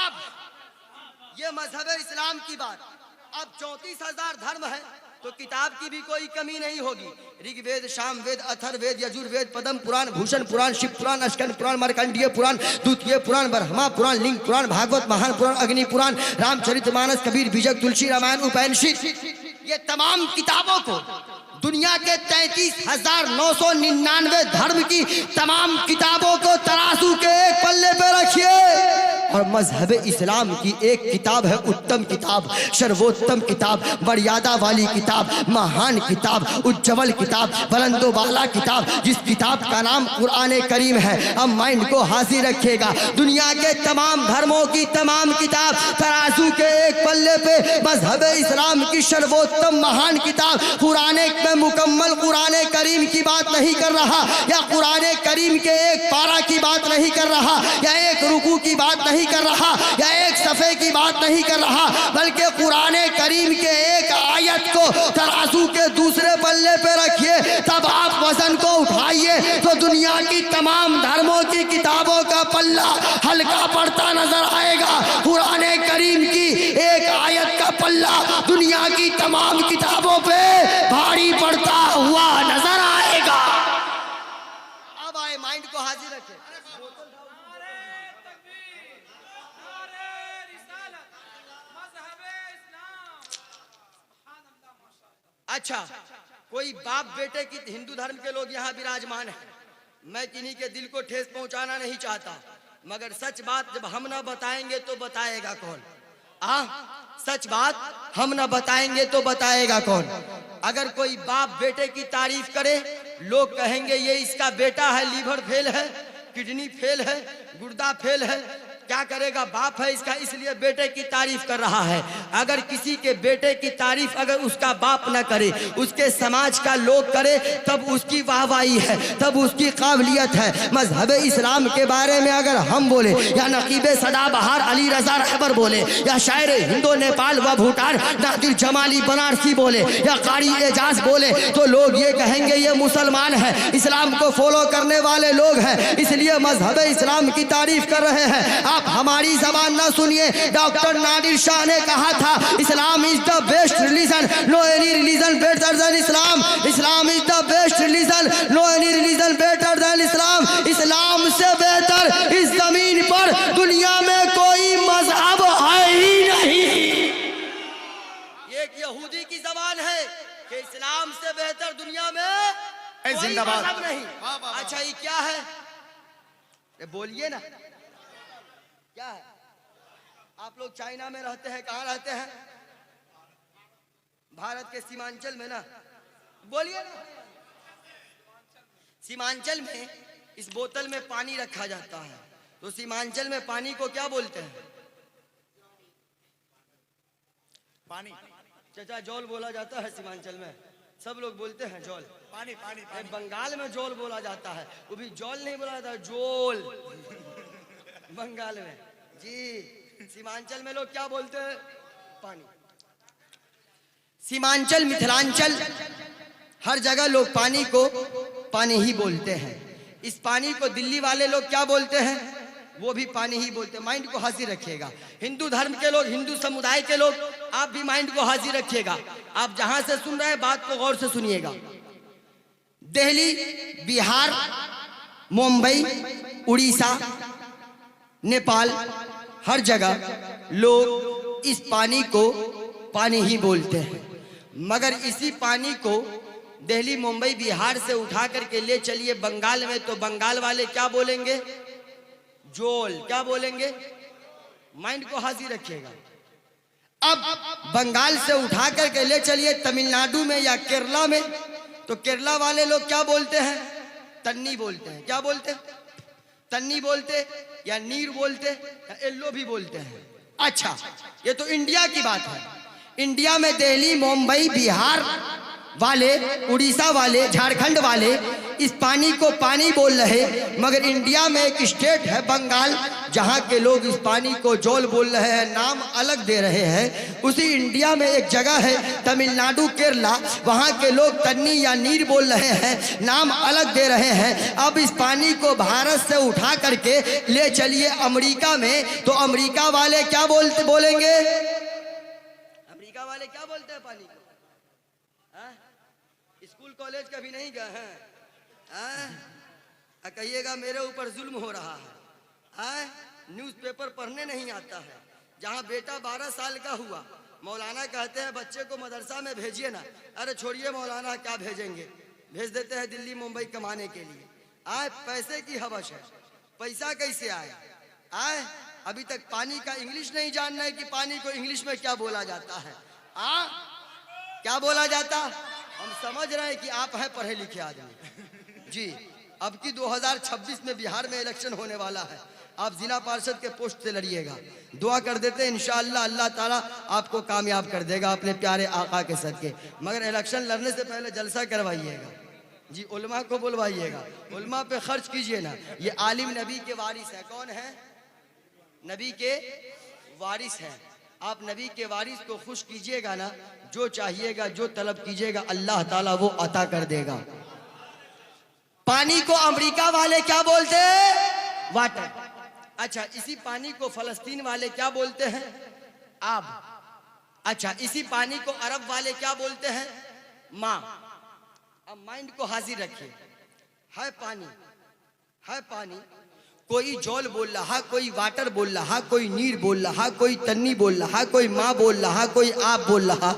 अब ये मजहब इस्लाम की बात, अब 34,000 धर्म है तो किताब की भी कोई कमी नहीं होगी। ऋग्वेद, सामवेद, अथर्ववेद, यजुर्वेद, पद्म पुराण, भूषण पुराण, शिव पुराण, स्कंद पुराण, मार्कंडेय पुराण, द्वितीय पुराण, ब्रह्मा पुराण, लिंग पुराण, भागवत महान पुराण, अग्नि पुराण, रामचरितमानस, कबीर, बीजक, तुलसी, रामायण, उपनिषद, ये तमाम किताबों को दुनिया के 33,999 धर्म की तमाम किताबों को तराजू के एक पल्ले पे रखिए और मजहब इस्लाम की एक किताब है, उत्तम किताब, सर्वोत्तम किताब, मर्यादा वाली किताब, महान किताब, उज्जवल किताब, बुलंदो बाला किताब, जिस किताब का नाम कुरान करीम है। अब माइंड को हाजिर रखिएगा। दुनिया के तमाम धर्मों की तमाम किताब तराजू के एक पल्ले पे, मजहब इस्लाम की सर्वोत्तम महान किताब कुरान में मुकम्मल कुरान करीम की बात नहीं कर रहा, या कुरान करीम के एक पारा की बात नहीं कर रहा, या एक रुकू की बात नहीं कर रहा, या एक सफ़े की बात नहीं कर रहा, बल्कि कुरान करीम के एक आयत को तराजू के दूसरे पल्ले पे रखिए। तब आप वजन को उठाइए तो दुनिया की तमाम धर्मों की किताबों का पल्ला हल्का पड़ता नजर आएगा। कुरान करीम की एक आयत का पल्ला दुनिया की तमाम किताबों पे भारी पड़ता हुआ नजर आएगा। अब आए, माइंड को हाजिर रखें। अच्छा, कोई बाप बेटे की, हिंदू धर्म के लोग यहाँ विराजमान हैं, मैं किन्हीं के दिल को ठेस पहुंचाना नहीं चाहता, मगर सच बात जब हम ना बताएंगे तो बताएगा कौन? सच बात हम ना बताएंगे तो बताएगा कौन? अगर कोई बाप बेटे की तारीफ करे, लोग कहेंगे ये इसका बेटा है, लीवर फेल है, किडनी फेल है, गुर्दा फेल है, क्या करेगा, बाप है इसका, इसलिए बेटे की तारीफ कर रहा है। अगर किसी के बेटे की तारीफ अगर उसका बाप न करे, उसके समाज का लोग करे, तब उसकी वाहवाही है, तब उसकी काबिलियत है। मजहब इस्लाम के बारे में अगर हम बोले, या नकीब सदाबहार अली रजा रहबर बोले, या शायर हिंदो नेपाल व भूटान नादिर जमाली बनारसी बोले, या कारी एजाज बोले, तो लोग ये कहेंगे ये मुसलमान है, इस्लाम को फॉलो करने वाले लोग हैं, इसलिए मजहब इस्लाम की तारीफ कर रहे हैं। आप हमारी जबान ना सुनिए। डॉक्टर नादिर शाह ने कहा था, Islam is the best religion, no any religion better than Islam. Islam is the best religion, no any religion better than Islam. इस्लाम से बेहतर इस जमीन पर दुनिया में कोई मजहब है ही नहीं। एक यहूदी की जबान है कि इस्लाम से बेहतर दुनिया में कोई मजहब नहीं। अच्छा, ये क्या है? बोलिए ना, क्या है? आप लोग चाइना में रहते हैं, कहाँ रहते हैं? भारत के सीमांचल में ना, बोलिए ना। सीमांचल में इस बोतल में पानी रखा जाता है, तो सीमांचल में पानी को क्या बोलते हैं? पानी। चाचा, जौल बोला जाता है सीमांचल में, सब लोग बोलते हैं जौल। पानी पानी, पानी। बंगाल में जौल बोला जाता है, वो भी जौल नहीं बोला जाता, जोल बंगाल में जी। सीमांचल में लोग क्या बोलते हैं? पानी। सीमांचल, मिथिलांचल, हर जगह लोग पानी को पानी ही बोलते हैं। इस पानी को दिल्ली वाले लोग क्या बोलते हैं? वो भी पानी ही बोलते हैं। माइंड को हाजिर रखिएगा। हिंदू धर्म के लोग, हिंदू समुदाय के लोग, आप भी माइंड को हाजिर रखिएगा। आप जहां से सुन रहे हैं बात को गौर से सुनिएगा। दिल्ली, बिहार, मुंबई, उड़ीसा, नेपाल, हर जगह लोग इस पानी को पानी ही बोलते हैं। मगर इसी पानी को दिल्ली, मुंबई, बिहार से उठा करके ले चलिए बंगाल में, तो बंगाल वाले क्या बोलेंगे? जोल। क्या बोलेंगे? माइंड को हाजिर रखिएगा। अब बंगाल से उठा करके ले चलिए तमिलनाडु में या केरला में, तो केरला वाले लोग क्या बोलते हैं? तन्नी बोलते हैं। क्या बोलते हैं? तन्नी बोलते, या नीर बोलते, या येल्लो भी बोलते हैं। अच्छा, ये तो इंडिया की बात है। इंडिया में दिल्ली, मुंबई, बिहार वाले, उड़ीसा वाले, झारखंड वाले इस पानी को पानी बोल रहे, मगर इंडिया में एक स्टेट है बंगाल, जहां के लोग इस पानी को जोल बोल रहे हैं, नाम अलग दे रहे हैं। उसी इंडिया में एक जगह है तमिलनाडु, केरला, वहां के लोग तन्नी या नीर बोल रहे हैं, नाम अलग दे रहे हैं। अब इस पानी को भारत से उठा करके ले चलिए अमेरिका में, तो अमेरिका वाले क्या बोलेंगे? अमेरिका वाले क्या बोलते हैं पानी को? स्कूल कॉलेज कभी नहीं गए हैं? कहिएगा मेरे ऊपर जुल्म हो रहा है। न्यूज़पेपर पढ़ने नहीं आता है। जहाँ बेटा 12 साल का हुआ, मौलाना कहते हैं बच्चे को मदरसा में भेजिए ना। अरे छोड़िए मौलाना, क्या भेजेंगे, भेज देते हैं दिल्ली, मुंबई कमाने के लिए। पैसे की हवस है, पैसा कैसे आए? अभी तक पानी का इंग्लिश नहीं जानना है कि पानी को इंग्लिश में क्या बोला जाता है। क्या बोला जाता? हम समझ रहे हैं कि आप हैं पढ़े लिखे आदमी जी। अब की 2026 में बिहार में इलेक्शन होने वाला है। आप जिला पार्षद के पोस्ट से लड़िएगा। दुआ कर देते हैं इंशाअल्लाह अल्लाह ताला आपको कामयाब कर देगा अपने प्यारे आका के सदके। मगर इलेक्शन लड़ने से पहले जलसा करवाइएगा जी, उलमा को बुलवाइएगा, उलमा पे खर्च कीजिए ना। ये आलिम नबी के वारिस है। कौन है? नबी के वारिस हैं। आप नबी के वारिस को खुश कीजिएगा ना, जो चाहिएगा, जो तलब कीजिएगा, अल्लाह ताला वो अता कर देगा। पानी को अमेरिका वाले क्या बोलते हैं? वाटर। अच्छा, इसी पानी को फलस्तीन वाले क्या बोलते हैं? आब। अच्छा, इसी पानी को अरब वाले क्या बोलते हैं? माँ। अब माइंड को हाजिर रखिए। है पानी, है पानी। कोई जोल बोल रहा, कोई वाटर बोल रहा, कोई नीर बोल रहा, कोई तन्नी बोल रहा, कोई माँ बोल रहा, कोई आप बोल रहा।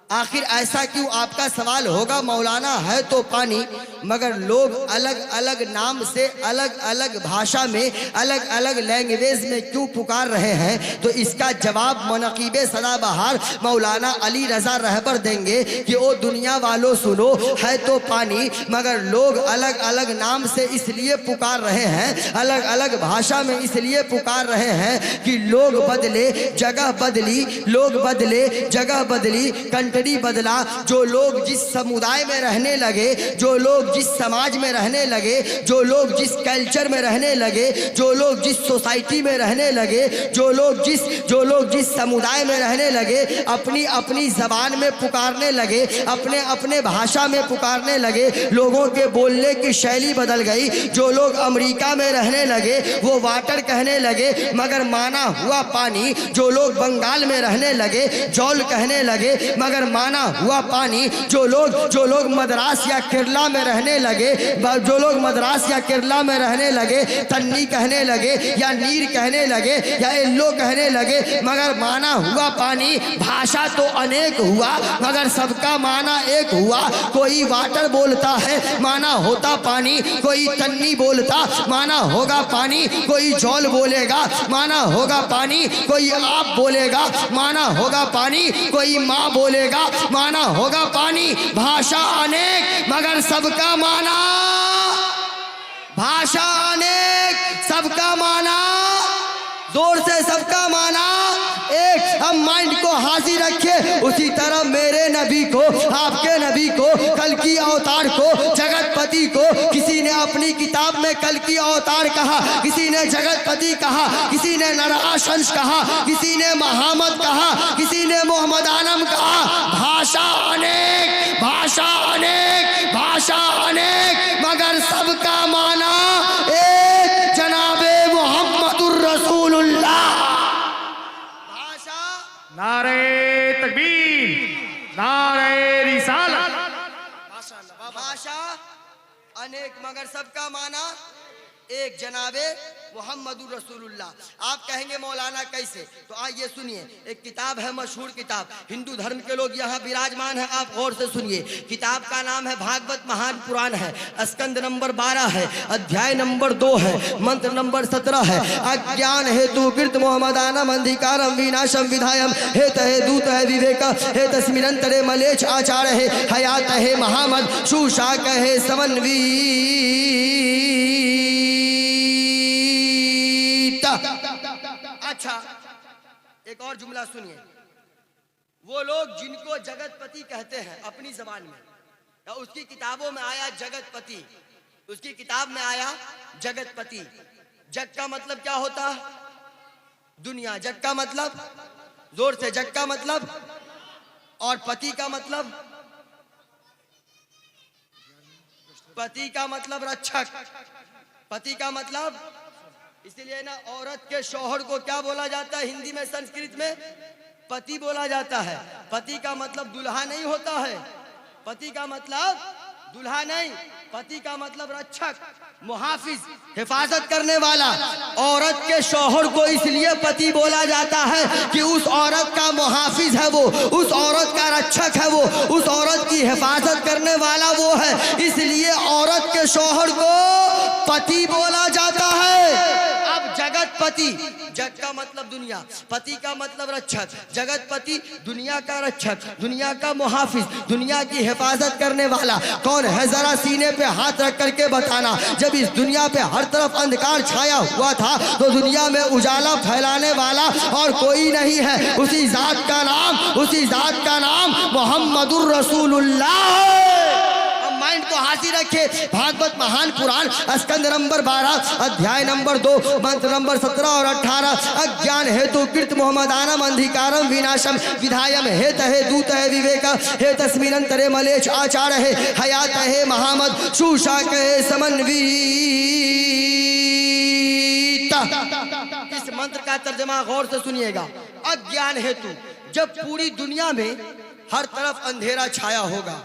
आखिर ऐसा क्यों? आपका सवाल होगा मौलाना है तो पानी, मगर लोग अलग अलग नाम से, अलग अलग भाषा में, अलग अलग लैंग्वेज में क्यों पुकार रहे हैं? तो इसका जवाब मनकीबे सदाबहार मौलाना अली रजा रहबर देंगे कि ओ दुनिया वालों सुनो, है तो पानी, मगर लोग अलग अलग नाम से इसलिए पुकार रहे हैं, अलग अलग भाषा में इसलिए पुकार रहे हैं कि लोग बदले, जगह बदली, लोग बदले, जगह बदली, बदला। जो लोग जिस समुदाय में रहने लगे, जो लोग जिस समाज में रहने लगे, जो लोग जिस कल्चर में रहने लगे, जो लोग जिस सोसाइटी में रहने लगे, जो लोग जिस समुदाय में रहने लगे, अपनी अपनी जबान में पुकारने लगे, अपने अपने भाषा में पुकारने लगे। लोगों के बोलने की शैली बदल गई। जो लोग अमेरिका में रहने लगे वो वाटर कहने लगे, मगर माना हुआ पानी। जो लोग बंगाल में रहने लगे जौल कहने लगे, मगर माना हुआ पानी। जो लोग मद्रास या केरला में रहने लगे, जो लोग मद्रास या केरला में रहने लगे, तन्नी कहने लगे या नीर कहने लगे या येल्लो कहने लगे, मगर माना हुआ पानी। भाषा तो अनेक हुआ मगर सबका माना एक हुआ। कोई वाटर बोलता है, माना होता पानी। कोई तन्नी बोलता, माना होगा पानी। कोई जौल बोलेगा, माना होगा पानी। कोई आप बोलेगा, माना होगा पानी। कोई माँ बोलेगा, माना होगा पानी। भाषा अनेक मगर सबका माना, भाषा अनेक सबका माना, जोर से सबका माना एक। हम माइंड को हाजिर रखे। उसी तरह मेरे नबी को, आपके नबी को, कल की अवतार को, जगतपति को, किसी ने अपनी किताब में कल की अवतार कहा, किसी ने जगतपति कहा, किसी ने नराशंस कहा, किसी ने महामद कहा, किसी ने मोहम्मद आनम कहा। भाषा अनेक, भाषा अनेक, भाषा अनेक, सबका माना एक जनाबे मोहम्मदुर रसूलुल्लाह। भाषा नारे तकबीर, नारे रिसालत। भाषा अनेक मगर सबका माना एक जनाबे मोहम्मदुर रसूलुल्लाह। आप कहेंगे मौलाना कैसे, तो आइए सुनिए। एक किताब है, मशहूर किताब, हिंदू धर्म के लोग यहाँ विराजमान है, आप गौर से सुनिए। किताब का नाम है भागवत महान पुराण है, स्कंद नंबर 12 है, अध्याय नंबर 2 है, मंत्र नंबर 17 है। अज्ञान हेतु कृत मोहम्मदानम अंधिकारम विनाशम विधायम हेत है दूत है विवेक हे तस्मिरंतरे मलेच आचार है हयात है महामद सुशाक है समन्वी। अच्छा, एक और जुमला सुनिए। वो लोग जिनको जगतपति कहते हैं अपनी जबान में, या उसकी किताबों में आया जगतपति, उसकी किताब में आया जगतपति। जग का मतलब क्या होता? दुनिया। जग का मतलब, जोर से, जग का मतलब, और पति का मतलब, पति का मतलब रक्षक, पति का मतलब, इसलिए ना औरत के शौहर को क्या बोला जाता है हिंदी में, संस्कृत में? पति बोला जाता है। पति का मतलब दुल्हा नहीं होता है, पति का मतलब दुल्हा नहीं, पति का मतलब रक्षक, मुहाफिज, हिफाजत करने वाला। औरत के शौहर को इसलिए पति बोला जाता है कि उस औरत का मुहाफिज है वो, उस औरत का रक्षक है वो, उस औरत की हिफाजत करने वाला वो है, इसलिए औरत के शौहर को पति बोला जाता है। अब जगतपति, जग का मतलब दुनिया, पति का मतलब रक्षक, जगतपति दुनिया का रक्षक, दुनिया का मुहाफिज, दुनिया की हिफाजत करने वाला कौन है? जरा सीने पे हाथ रख करके बताना। जब इस दुनिया पे हर तरफ अंधकार छाया हुआ था तो दुनिया में उजाला फैलाने वाला और कोई नहीं है, उसी जात का नाम, उसी जात का नाम मोहम्मदुर रसूलुल्लाह। माइंड को हासिल रखे। भागवत महान पुराण स्कंद नंबर 12 अध्याय नंबर 2 मंत्र नंबर 17 और 18। अज्ञान हेतु कृत मोहम्मदानम अंधिकारम विनाशम विधायम हेत है दूत है विवेक हे तस्मिरंतरे मलेच आचार है हयात है महामद सुशाक है समन्वी। इस मंत्र का तर्जमा गौर से सुनिएगा। अज्ञान हेतु, जब पूरी दुनिया में हर तरफ अंधेरा छाया होगा,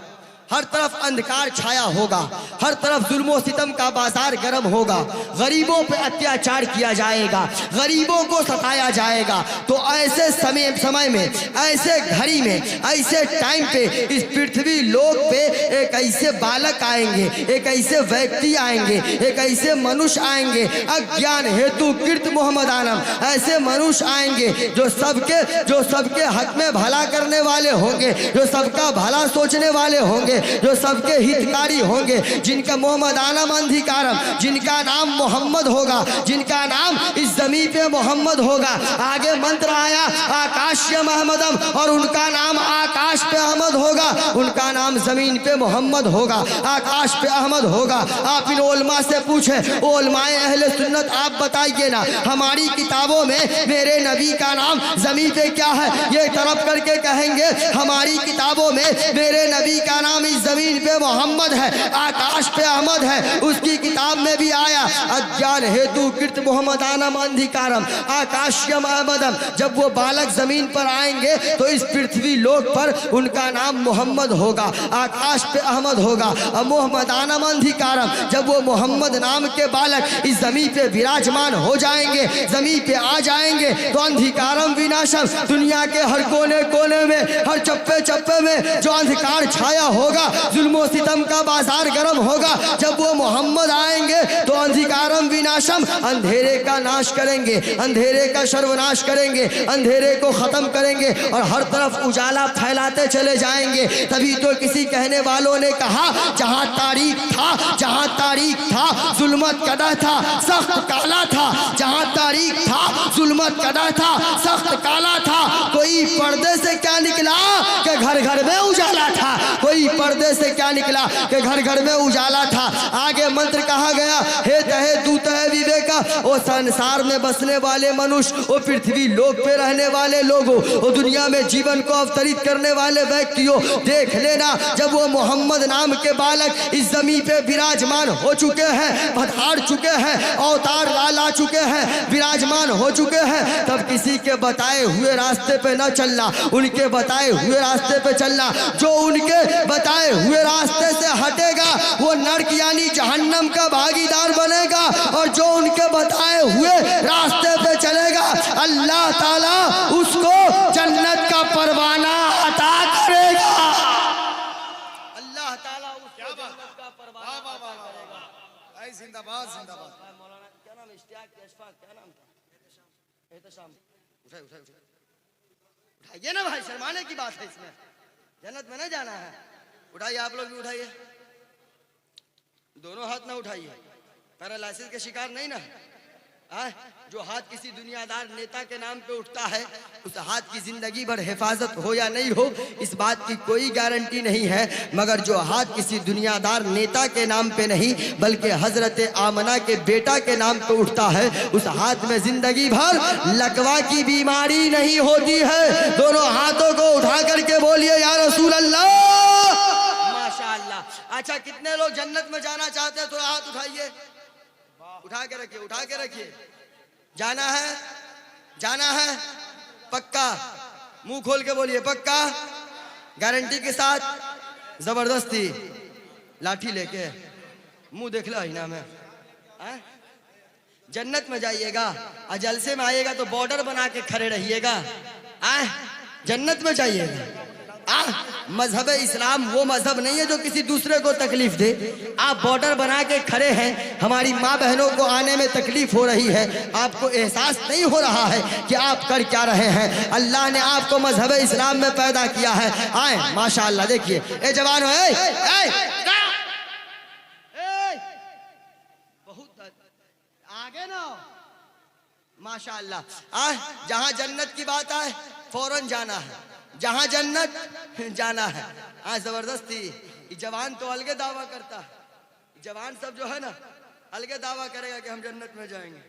हर तरफ अंधकार छाया होगा, हर तरफ जुल्मो सितम का बाजार गर्म होगा, गरीबों पे अत्याचार किया जाएगा, गरीबों को सताया जाएगा, तो ऐसे समय में, ऐसे घड़ी में, ऐसे टाइम पे इस पृथ्वी लोक पे एक ऐसे बालक आएंगे, एक ऐसे व्यक्ति आएंगे, एक ऐसे मनुष्य आएंगे, अज्ञान हेतु कृत मोहम्मदानम, ऐसे मनुष्य आएंगे जो सबके हक में भला करने वाले होंगे, जो सबका भला सोचने वाले होंगे, जो सबके हितकारी होंगे, जिनका मोहम्मदानम अंधिकारम, जिनका नाम मोहम्मद होगा, जिनका नाम इस जमीन पे मोहम्मद होगा। आगे मंत्र आया आकाशीय मोहम्मदम, और उनका नाम आकाश पे अहमद होगा, उनका नाम जमीन पे मोहम्मद होगा, आकाश पे अहमद होगा। आप इन उलमा से पूछे, उलमाए अहले सुन्नत, आप बताइए ना, हमारी किताबों में मेरे नबी का नाम जमीन पे क्या है? ये तरफ करके कहेंगे हमारी किताबों में मेरे नबी का नाम इस जमीन पे मोहम्मद है, आकाश पे अहमद है। उसकी किताब में भी आया अज्ञान हेतु कृत मोहम्मदानम अंधिकारम आकाश्यम अहमदम। जब वो बालक जमीन पर आएंगे तो इस पृथ्वी लोक पर उनका नाम मोहम्मद होगा, आकाश पे अहमद होगा। और मोहम्मदानम अंधिकारम, जब वो मोहम्मद नाम के बालक इस जमीन पे विराजमान हो जाएंगे, जमीन पे आ जाएंगे, तो अंधिकारम विनाशम, दुनिया के हर कोने कोने में, हर चप्पे चप्पे में जो अंधकार छाया होगा, जुल्मो सितम का बाजार गर्म होगा। जब वो मोहम्मद आएंगे तो अंधिकारम विनाशम, अंधेरे का नाश करेंगे, अंधेरे का सर्वनाश करेंगे, अंधेरे को खत्म करेंगे और हर तरफ उजाला फैलाते चले जाएंगे। तभी तो किसी कहने वालों ने कहा जहां तारीख था जुल्मत कदा था, सख्त काला था, जहां तारीख था जुल्मत कदा था, सख्त काला था। कोई पर्दे से क्या निकला कि घर घर में उजाला था, कोई पर्दे से क्या निकला कि घर घर में उजाला था। आगे मंत्र कहा गया हे तहे दूत है विवेका वो संसार में बसने वाले मनुष्य, वो पृथ्वी लोक पे रहने वाले लोगों, वो दुनिया में जीवन को अवतरित करने वाले व्यक्तियों, देख लेना जब वो मोहम्मद नाम के बालक इस जमीन पे विराजमान हो चुके हैं, पधार चुके हैं, अवतार ला चुके हैं, विराजमान हो चुके हैं, तब किसी के बताए हुए रास्ते पे न चलना, उनके बताए हुए रास्ते पे चलना। जो उनके बताए हुए रास्ते से हटेगा वो नरक यानी जहन्नम का भागीदार बनेगा, और जो उनके बताए हुए रास्ते पे चलेगा अल्लाह ताला उसको जन्नत का परवाना अता करेगा। अल्लाह ताला उसको जन्नत का परवाना अता करेगा। जिंदाबाद जिंदाबाद। मौलाना क्या नाम, इश्तियाक अशफाक, क्या नाम था? एहतशाम। उठाइए उठाइए उठाइए ना भाई, शर्माने की बात है इसमें, जन्नत में ना जाना है। उठाइए, आप लोग भी उठाइए, दोनों हाथ ना उठाइए, पैरालाइसिस के शिकार नहीं ना। जो हाथ किसी दुनियादार नेता के नाम पे उठता है उस हाथ की जिंदगी भर हिफाजत हो या नहीं हो इस बात की कोई गारंटी नहीं है, मगर जो हाथ किसी दुनियादार नेता के नाम पे नहीं बल्कि हजरत आमना के बेटा के नाम पे उठता है उस हाथ में जिंदगी भर लकवा की बीमारी नहीं होती है। दोनों हाथों को उठा करके बोलिए या रसूल अल्लाह, माशाअल्लाह। अच्छा, कितने लोग जन्नत में जाना चाहते हैं? थोड़ा हाथ उठाइए, उठा के रखिए, उठा के रखिए। जाना है, जाना है पक्का? मुंह खोल के बोलिए पक्का, गारंटी के साथ, जबरदस्ती लाठी लेके, मुंह देख लो आईना में। जन्नत में जाइएगा और जलसे में आइएगा तो बॉर्डर बना के खड़े रहिएगा। जन्नत में जाइएगा। मजहब इस्लाम वो मजहब नहीं है जो किसी दूसरे को तकलीफ दे। आप बॉर्डर बना के खड़े हैं, हमारी माँ बहनों को आने में तकलीफ हो रही है, आपको एहसास नहीं हो रहा है कि आप कर क्या रहे हैं। अल्लाह ने आपको मजहब इस्लाम में पैदा किया है। आए माशाअल्लाह, देखिए ए जवान हो, बहुत आगे ना माशाअल्लाह। जहाँ जन्नत की बात आए फौरन जाना है, जहां जन्नत जाना है। जबरदस्ती जवान तो अलगे दावा करता है, जवान सब जो है ना अलगे दावा करेगा कि हम जन्नत में जाएंगे।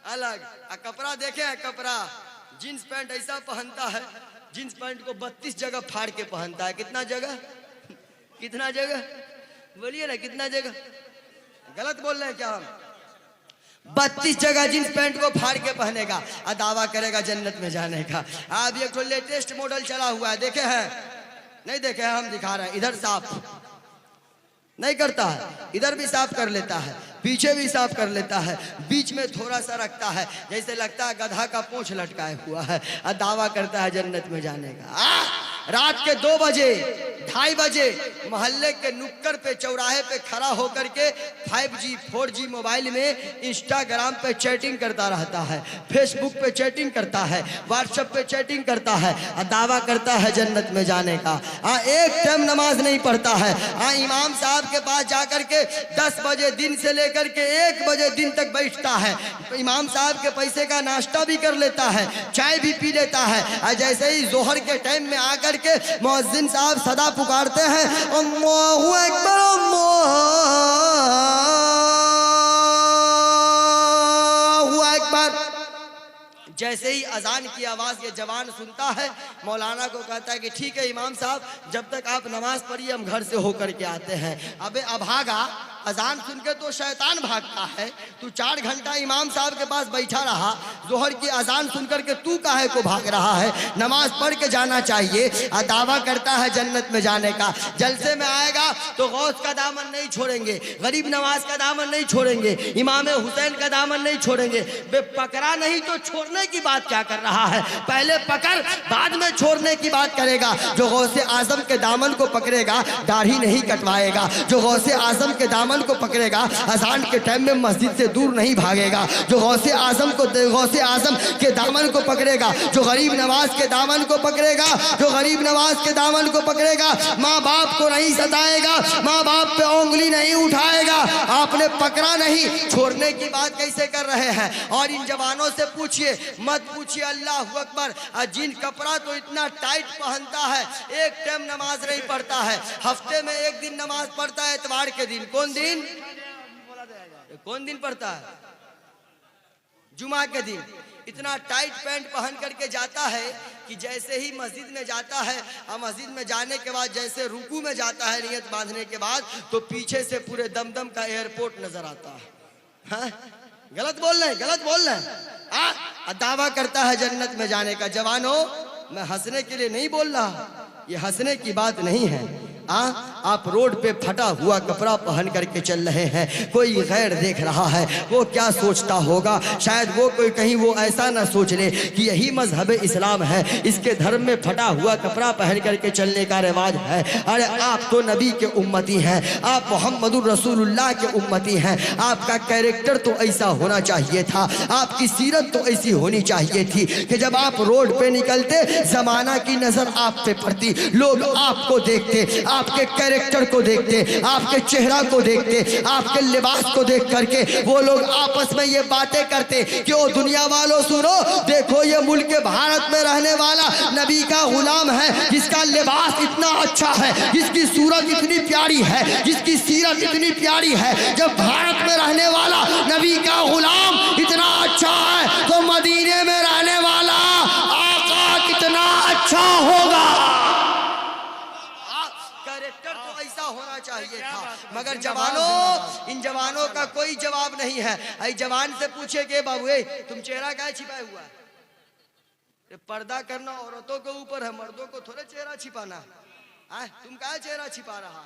अलग कपड़ा देखे है, कपड़ा जींस पैंट ऐसा पहनता है, जींस पैंट को 32 जगह फाड़ के पहनता है। कितना जगह, कितना जगह बोलिए ना, कितना जगह? गलत बोल रहे हैं क्या हम? 32 जगह जींस पैंट को फाड़ के पहनेगा और दावा करेगा जन्नत में जाने का। अब ये तो लेटेस्ट मॉडल चला हुआ है, देखे हैं? नहीं देखे हैं, हम दिखा रहे हैं। इधर साफ नहीं करता है, इधर भी साफ कर लेता है, पीछे भी साफ कर लेता है, बीच में थोड़ा सा रखता है जैसे लगता है गधा का पूंछ लटकाए हुआ है, और दावा करता है जन्नत में जाने का। रात के 2 बजे 2:30 बजे मोहल्ले के नुक्कड़ पे चौराहे पे खड़ा होकर के 5G 4G मोबाइल में इंस्टाग्राम पे चैटिंग करता रहता है, फेसबुक पे चैटिंग करता है, व्हाट्सएप पे चैटिंग करता है और दावा करता है जन्नत में जाने का। एक टाइम नमाज नहीं पढ़ता है। इमाम साहब के पास जाकर के 10 बजे दिन से लेकर के 1 बजे दिन तक बैठता है। इमाम साहब के पैसे का नाश्ता भी कर लेता है, चाय भी पी लेता है। और जैसे ही जोहर के टाइम में आकर के मुअज्जिन साहब सदा पुकारते हैं अल्लाहु अकबर अल्लाहु अकबर, जैसे ही अजान की आवाज़ ये जवान सुनता है मौलाना को कहता है कि ठीक है इमाम साहब, जब तक आप नमाज पढ़िए हम घर से होकर के आते हैं। अबे अभागा, अजान सुन के तो शैतान भागता है, तू 4 घंटा इमाम साहब के पास बैठा रहा, जोहर की अजान सुन करके तू काहे को भाग रहा है? नमाज पढ़ के जाना चाहिए। और दावा करता है जन्नत में जाने का। जलसे में आएगा तो गौस का दामन नहीं छोड़ेंगे, गरीब नवाज का दामन नहीं छोड़ेंगे, इमाम हुसैन का दामन नहीं छोड़ेंगे। बे पकड़ा नहीं तो छोड़ने की बात क्या कर रहा है? पहले पकड़ बाद में छोड़ने की बात करेगा। जो गौसे आजम के दामन को पकड़ेगा दाढ़ी नहीं कटवाएगा, जो गौसे आजम के दामन को पकड़ेगा अजान के टाइम में मस्जिद से दूर नहीं भागेगा, जो गौसे आजम के दामन को पकड़ेगा, जो गरीब नवाज के दामन को पकड़ेगा, जो गरीब नवाज के दामन को पकड़ेगा, माँ बाप को नहीं सताएगा, माँ बाप पे उंगली नहीं उठाएगा। आपने पकड़ा नहीं, छोड़ने की बात कैसे कर रहे हैं? और इन जवानों से पूछिए, मत पूछिए अल्लाहु अकबर। जिन कपड़ा तो इतना टाइट पहनता है, एक टाइम नमाज नहीं पढ़ता है, हफ्ते में 1 दिन नमाज पढ़ता है, इतवार के दिन। कौन दिन? कौन दिन पढ़ता है? जुमा के दिन इतना टाइट पैंट पहन करके जाता है कि जैसे ही मस्जिद में जाता है और मस्जिद में जाने के बाद जैसे रुकू में जाता है नियत बांधने के बाद, तो पीछे से पूरे दमदम का एयरपोर्ट नजर आता है। हाँ? गलत बोल रहे हैं, गलत बोल रहे हैं। दावा करता है जन्नत में जाने का। जवानों, मैं हंसने के लिए नहीं बोल रहा, ये हंसने की बात नहीं है। आप रोड पे फटा हुआ कपड़ा पहन करके चल रहे हैं, कोई गैर देख रहा है, वो क्या सोचता होगा? शायद वो कोई कहीं वो ऐसा ना सोच ले कि यही मजहब इस्लाम है, इसके धर्म में फटा हुआ कपड़ा पहन करके चलने का रिवाज है। अरे आप तो नबी के उम्मती हैं, आप मोहम्मदुर रसूलुल्लाह के उम्मती हैं। आपका कैरेक्टर तो ऐसा होना चाहिए था, आपकी सीरत तो ऐसी होनी चाहिए थी कि जब आप रोड पे निकलते जमाना की नजर आप पे पड़ती, लोग आपको देखते, आपके कैरेक्टर को देखते, आपके चेहरा को देखते, आपके लिबास को देख करके वो लोग आपस में ये बातें करते कि ओ दुनिया वालों सुनो, देखो ये मुल्क भारत में रहने वाला नबी का गुलाम है, जिसका लिबास इतना अच्छा है, जिसकी सूरत इतनी प्यारी है, जिसकी सीरत इतनी प्यारी है। जब भारत में रहने वाला नबी का गुलाम इतना अच्छा है तो मदीने में रहने वाला आका कितना अच्छा होगा। कैरेक्टर तो ऐसा होना चाहिए था। मगर जवानों, इन जवानों का कोई जवाब नहीं है। आई जवान से पूछे कि बाबू तुम चेहरा क्या छिपाए हुआ है? पर्दा करना औरतों के ऊपर है, मर्दों को थोड़े चेहरा छिपाना है। तुम क्या चेहरा छिपा रहा?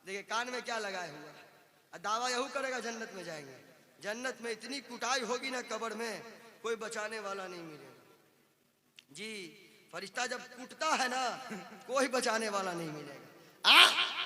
देखिए कान में क्या लगाए हुआ है, दावा यहू करेगा जन्नत में जाएंगे। जन्नत में इतनी कुटाई होगी ना, कब्र में कोई बचाने वाला नहीं मिलेगा जी। फरिश्ता जब कूटता है ना, कोई बचाने वाला नहीं मिलेगा।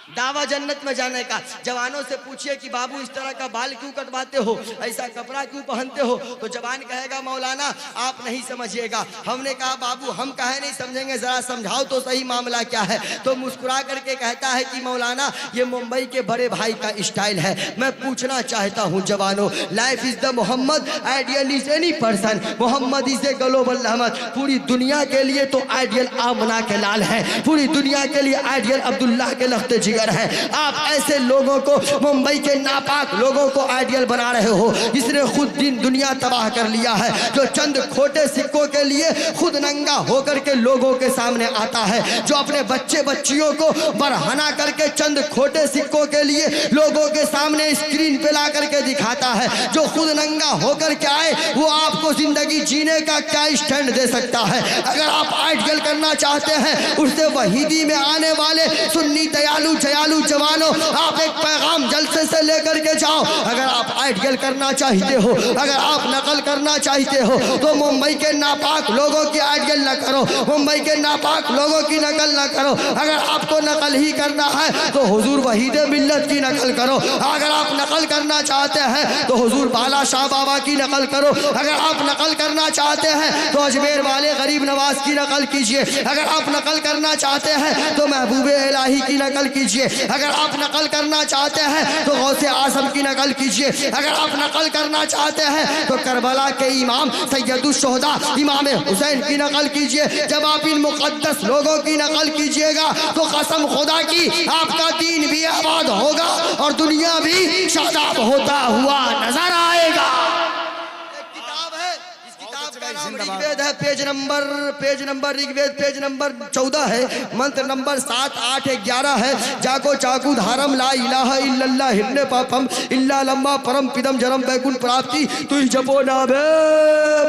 दावा जन्नत में जाने का। जवानों से पूछिए कि बाबू इस तरह का बाल क्यों कटवाते हो, ऐसा कपड़ा क्यों पहनते हो? तो जवान कहेगा मौलाना आप नहीं समझिएगा। हमने कहा बाबू हम काहे नहीं समझेंगे, जरा समझाओ तो सही मामला क्या है। तो मुस्कुरा करके कहता है कि मौलाना ये मुंबई के बड़े भाई का स्टाइल है। मैं पूछना चाहता हूँ जवानों, life is the Mohammed, ideal is any person, Mohammed is a global रहमत। पूरी दुनिया के लिए तो आइडियल आमना के लाल है, पूरी दुनिया के लिए आइडियल अब्दुल्ला के लख्ते जिगर है। आप ऐसे लोगों को, मुंबई के नापाक लोगों को आइडियल बना रहे हो, जिसने खुद दिन दुनिया तबाह कर लिया है, जो चंद खोटे सिक्कों के लिए खुद नंगा होकर के लोगों के सामने आता है, जो अपने बच्चे बच्चियों को बरहना करके चंद खोटे सिक्कों के लिए लोगों के सामने स्क्रीन पे ला करके दिखाता है, जो खुद नंगा होकर के आए वो आपको जिंदगी जीने का क्या स्टैंड दे सकता है। अगर आप आइडियल करना चाहते हैं उससे वहीदी में आने वाले सुन्नी दयालु जयालु जवानों, आप एक पैगाम जलसे से लेकर के जाओ। अगर आप आइडियल करना चाहते हो, अगर आप नकल करना चाहते हो, तो मुंबई के नापाक लोगों की आइडियल न करो, मुंबई के नापाक लोगों की नकल न करो। अगर आपको नकल ही करना है तो हुजूर वहीद मिल्लत की नकल करो। अगर आप नकल करना चाहते हैं तो हुजूर बाला शाह बाबा की नकल करो। अगर आप नकल करना चाहते हैं तो अजमेर वाले गरीब नवाज की नकल कीजिए। अगर आप नकल करना चाहते हैं तो महबूबे इलाही की नकल कीजिए। अगर आप नकल करना चाहते हैं तो गौसे आजम की नकल कीजिए। अगर आप नकल करना चाहते हैं तो करबला के इमाम सैयदुश्शोहदा इमाम हुसैन की नकल कीजिए। जब आप इन मुकद्दस लोगों की नकल कीजिएगा तो कसम खुदा की आपका दीन भी आबाद होगा और दुनिया भी शादाब होता हुआ नजर आएगा। ऋग्वेद है, page number Rigveda page number 14 है, मंत्र नंबर 7, 8, 11 है। जाको चाकू धारम ला इलाहा इल्लल्लाह हिन्ने पापम इल्ला लम्मा परम पिदम जरम बैकुंठ प्राप्ति तुझ जपो नाबे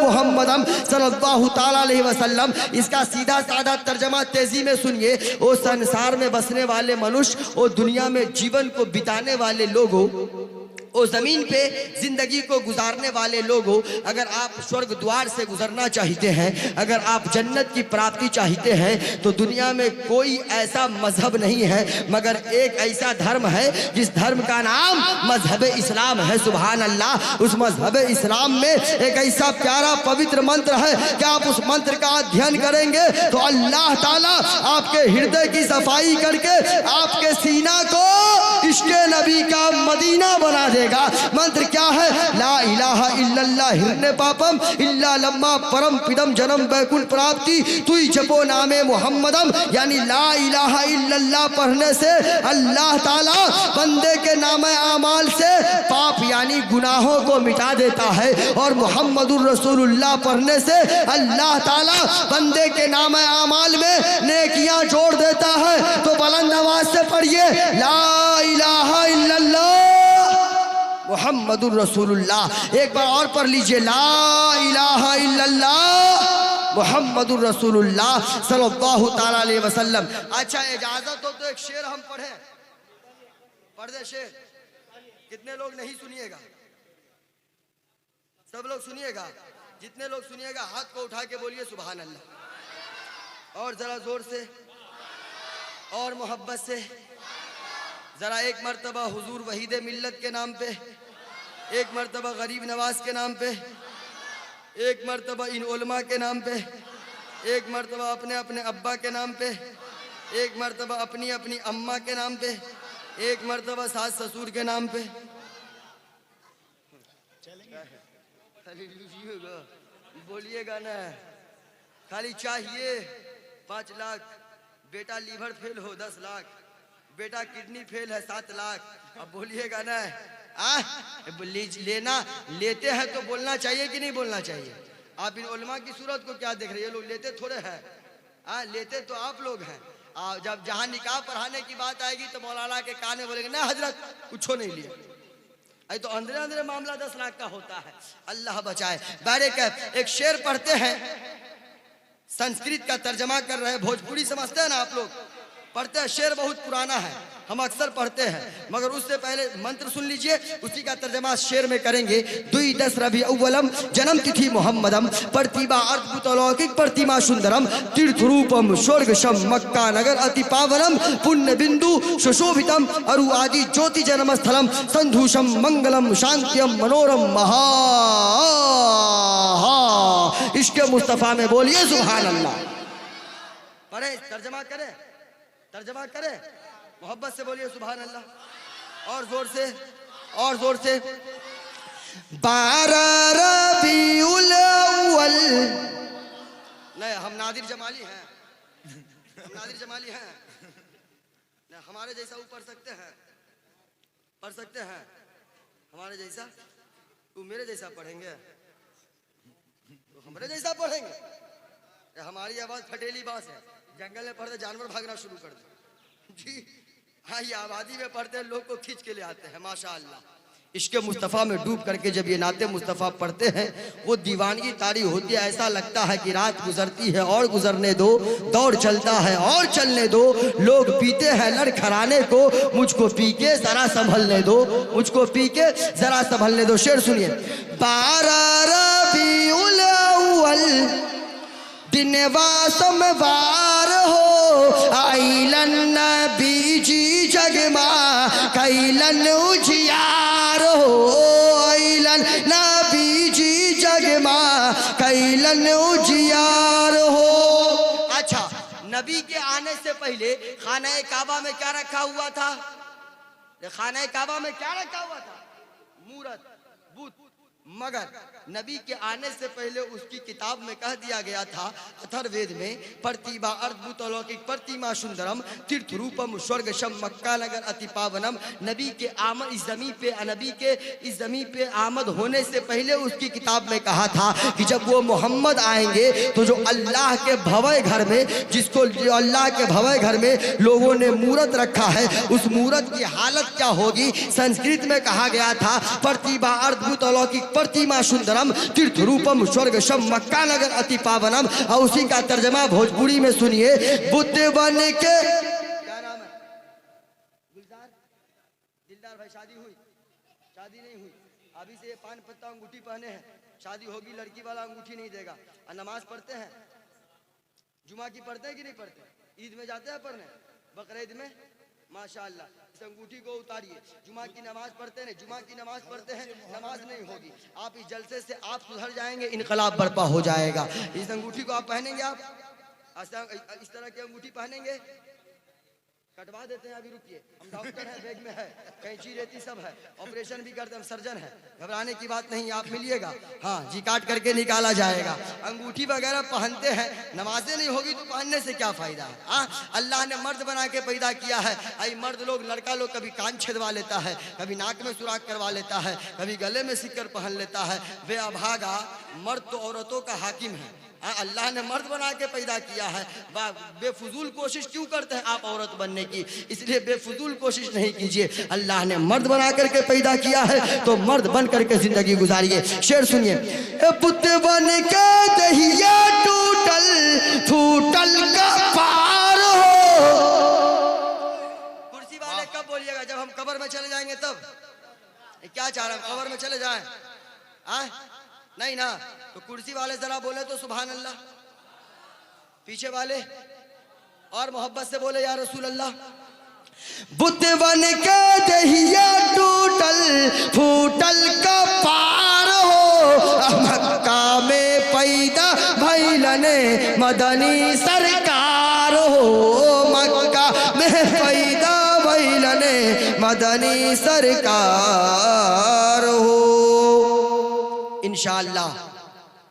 मुहम्मदम सल्लल्लाहु ताला अलैहि वसल्लम। इसका सीधा साधा तर्जमा तेजी में सुनिए। वो संसार में बसने वाले मनुष्य, वो दुनिया में जीवन को बिताने वाले लोगों, वो जमीन पे जिंदगी को गुजारने वाले लोगों, अगर आप स्वर्ग द्वार से गुजरना चाहते हैं, अगर आप जन्नत की प्राप्ति चाहते हैं, तो दुनिया में कोई ऐसा मजहब नहीं है मगर एक ऐसा धर्म है जिस धर्म का नाम मजहब इस्लाम है। सुभान अल्लाह। उस मजहब इस्लाम में एक ऐसा प्यारा पवित्र मंत्र है कि आप उस मंत्र का अध्ययन करेंगे तो अल्लाह ताला आपके हृदय की सफाई करके आपके सीना को इसके नबी का मदीना बना देगा। मंत्र क्या है? ला इलाहा इल्लल्लाह हिरने पापम इल्ला लम्मा परम पिदम जन्म बैकुल प्राप्ति तुई जपो नामे मोहम्मदम। यानी ला इलाहा इल्लल्लाह पढ़ने से अल्लाह ताला बंदे के नामे आमाल से पाप यानी गुनाहों को मिटा देता है, और मोहम्मदुर रसूलुल्लाह पढ़ने से अल्लाह ताला बंदे के नामे आमाल में नेकियां जोड़ देता है। तो बुलंद आवाज से पढ़िए ला इलाहा इल्लल्लाह मोहम्मदुर रसूलुल्लाह। एक बार और पढ़ लीजिए ला इलाहा इल्लल्लाह मोहम्मदुर रसूलुल्लाह सल्लल्लाहु ताला अलैहि वसल्लम। अच्छा इजाजत हो तो एक शेर हम पढ़े, पढ़ दे शेर। कितने लोग नहीं सुनिएगा? सब लोग सुनिएगा। जितने लोग सुनिएगा हाथ को उठा के बोलिए सुभान अल्लाह, और जरा जोर से और मोहब्बत से जरा एक मर्तबा हुजूर वहीदे मिल्लत के नाम पे, एक मर्तबा गरीब नवाज के नाम पे, एक मर्तबा इन उलमा के नाम पे, एक मर्तबा अपने अपने अब्बा के नाम पे, एक मर्तबा अपनी अपनी अम्मा के नाम पे, एक मर्तबा सास ससुर के नाम पे। बोलिएगा ना, खाली चाहिए 5 लाख, बेटा लीवर फेल हो 10 लाख, बेटा किडनी फेल है 7 लाख। अब बोलिएगा ना लेना लेते हैं तो बोलना चाहिए कि नहीं बोलना चाहिए? आप इन उलमा की सूरत को क्या देख रहे हैं? ये लोग लेते थोड़े हैं, लेते तो आप लोग हैं। जब जहाँ निकाह पढ़ाने की बात आएगी तो मौलाना के कान में बोलेंगे ना हजरत कुछ नहीं लिया। अरे तो अंदर अंदर मामला 10 लाख का होता है। अल्लाह बचाए। बैरक एक शेर पढ़ते हैं, संस्कृत का तर्जमा कर रहे हैं, भोजपुरी समझते हैं ना आप लोग? पढ़ते हैं, शेर बहुत पुराना है, हम अक्सर पढ़ते हैं, मगर उससे पहले मंत्र सुन लीजिए, उसी का तर्जमा शेर में करेंगे। 2 रबी अव्वलम जन्म तिथि मोहम्मदम प्रतिभा अद्भुत अलौकिक प्रतिमा सुंदरम तीर्थ रूपम स्वर्ग शम मक्का नगर अति पावनम पुण्य बिंदु सुशोभितम अरु आदि ज्योति जन्म स्थलम संधुषम मंगलम शांत्यम मनोरम महा। इश्क मुस्तफा में बोलिए सुभान अल्लाह। पढ़े, तर्जमा करें, तर्जमा करें, मोहब्बत से बोलिए सुभान अल्लाह, और जोर से, और जोर से। 12 रबीउल अव्वल। नहीं, हम नादिर जमाली हैं, हम नादिर जमाली हैं। नहीं, हमारे जैसा ऊपर सकते हैं, पढ़ सकते हैं हमारे जैसा? तू मेरे जैसा पढ़ेंगे तो हमारे जैसा पढ़ेंगे? हमारी आवाज फटेली बास है, जंगल में पढ़ते जानवर भागना शुरू कर दे जी। हाँ, ये आबादी में पढ़ते लोग को खींच के ले आते हैं माशाअल्लाह। इश्क मुस्तफ़ा में डूब करके जब ये नाते मुस्तफ़ा पढ़ते हैं वो दीवानगी तारी होती है। ऐसा लगता है कि रात गुजरती है और गुजरने दो, दौर चलता है और चलने दो, लोग पीते हैं लड़खड़ाने को, मुझको पी के जरा संभलने दो, मुझको पी के जरा संभलने दो। शेर सुनिए। 12 रबीउल अव्वल दिन सोमवार हो आइलन नबी जी जगमा कैलन उजियार हो, आइलन नबी जी जगमा कैलन उजियार हो। अच्छा, नबी के आने से पहले खाना काबा में क्या रखा हुआ था? खाना काबा में क्या रखा हुआ था? मूरत, बुत। मगर नबी के आने से पहले उसकी किताब में कह दिया गया था अथर्ववेद में, प्रतिभा अद्भुत अलौकिक प्रतिमा सुंदरम तीर्थ रूपम स्वर्ग शम मक्का नगर अति पावनम। नबी के आमद इस जमीन पे, नबी के इस जमीन पे आमद होने से पहले उसकी किताब में कहा था कि जब वो मोहम्मद आएंगे तो जो अल्लाह के भव्य घर में, जिसको जो अल्लाह के भव्य घर में लोगों ने मूरत रखा है, उस मूरत की हालत क्या होगी? संस्कृत में कहा गया था प्रतिभा अद्भुत अलौकिक प्रतिमा सुंदरम तीर्थ रूपम स्वर्ग शम मक्का नगर अति पावनम। और उसी का तर्जमा भोजपुरी में सुनिए। बुद्ध बन के, क्या नाम है? गुलजार, दिलदार भाई, शादी हुई? शादी नहीं हुई, अभी से 5 पत्ता अंगूठी पहने हैं, शादी होगी लड़की वाला अंगूठी नहीं देगा। और नमाज पढ़ते हैं, जुमा की पढ़ते हैं कि नहीं पढ़ते? ईद में जाते हैं पढ़ने, बकरीद में? माशाअल्लाह, इस अंगूठी को उतारिए। जुमा की नमाज पढ़ते हैं, जुमा की नमाज पढ़ते हैं, नमाज नहीं होगी। आप इस जलसे से आप सुधर जाएंगे, इनकलाब बर्पा हो जाएगा। इस अंगूठी को आप पहनेंगे, आप इस तरह की अंगूठी पहनेंगे, कटवा देते हैं, अभी रुकिए, हम डॉक्टर हैं, बैग में है, कैंची रहती सब है, ऑपरेशन भी करते हैं, हम सर्जन है, घबराने की बात नहीं, आप मिलिएगा। हाँ जी, काट करके निकाला जाएगा। अंगूठी वगैरह पहनते हैं, नमाजें नहीं होगी तो पहनने से क्या फायदा है? हाँ, अल्लाह ने मर्द बना के पैदा किया है। आई मर्द लोग, लड़का लोग कभी कान छेदवा लेता है, कभी नाक में सुराख करवा लेता है, कभी गले में सिक्कर पहन लेता है। वे अभागा, मर्द तो औरतों का हाकिम है। अल्लाह ने मर्द बना के पैदा किया है। बेफजूल कोशिश क्यों करते हैं आप औरत बनने की? इसलिए बेफजूल कोशिश नहीं कीजिए। अल्लाह ने मर्द बना करके पैदा किया है तो मर्द बन करके जिंदगी गुजारिए। शेर सुनिए, पुत बन के दहिया टूटल फूटल का पार हो। कुर्सी वाले कब बोलिएगा? जब हम कब्र में चले जाएंगे तब। क्या चाह रहे हैं, कब्र में चले जाएं? नहीं ना, तो कुर्सी वाले जरा बोले तो सुभान अल्लाह। पीछे वाले और मोहब्बत से बोले या रसूल अल्लाह। बुत बन के दहिया टूटल फूटल का पार हो, मक्का में पैदा भइलने मदनी सरकार हो। मक्का में पैदा भइलने मदनी सरकार हो। इंशाअल्लाह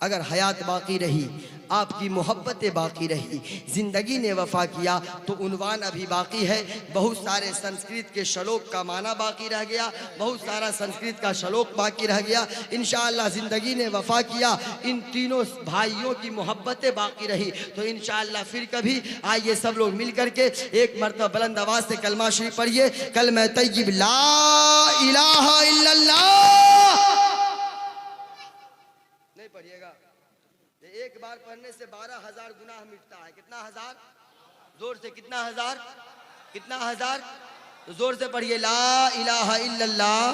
अगर हयात बाकी रही, आपकी मोहब्बतें बाकी रही, जिंदगी ने वफा किया तो उन्वान अभी बाकी है। बहुत सारे संस्कृत के श्लोक का माना बाकी रह गया, बहुत सारा संस्कृत का श्लोक बाकी रह गया। इंशाअल्लाह जिंदगी ने वफा किया, इन तीनों भाइयों की मोहब्बतें बाकी रही तो इंशाअल्लाह फिर कभी आइए सब लोग मिल करके एक मरतबा बुलंद आवाज से कलमा शरीफ पढ़िए। कलमा तय्यब ला इलाहा इल्लल्लाह। नहीं पढ़िएगा, एक बार पढ़ने से 12,000 गुनाह मिटता है। कितना हजार? जोर से कितना हजार? कितना हजार? तो जोर से पढ़िए, ला इलाहा इल्लल्लाह।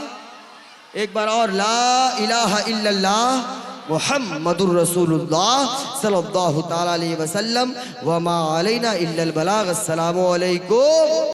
एक बार और, ला इलाहा इल्लल्लाह मुहम्मदुर रसूलुल्लाह सल्लल्लाहु तआला अलैहि वसल्लम व मा अलैना इल्लल बलाग। अस्सलामु अलैकुम।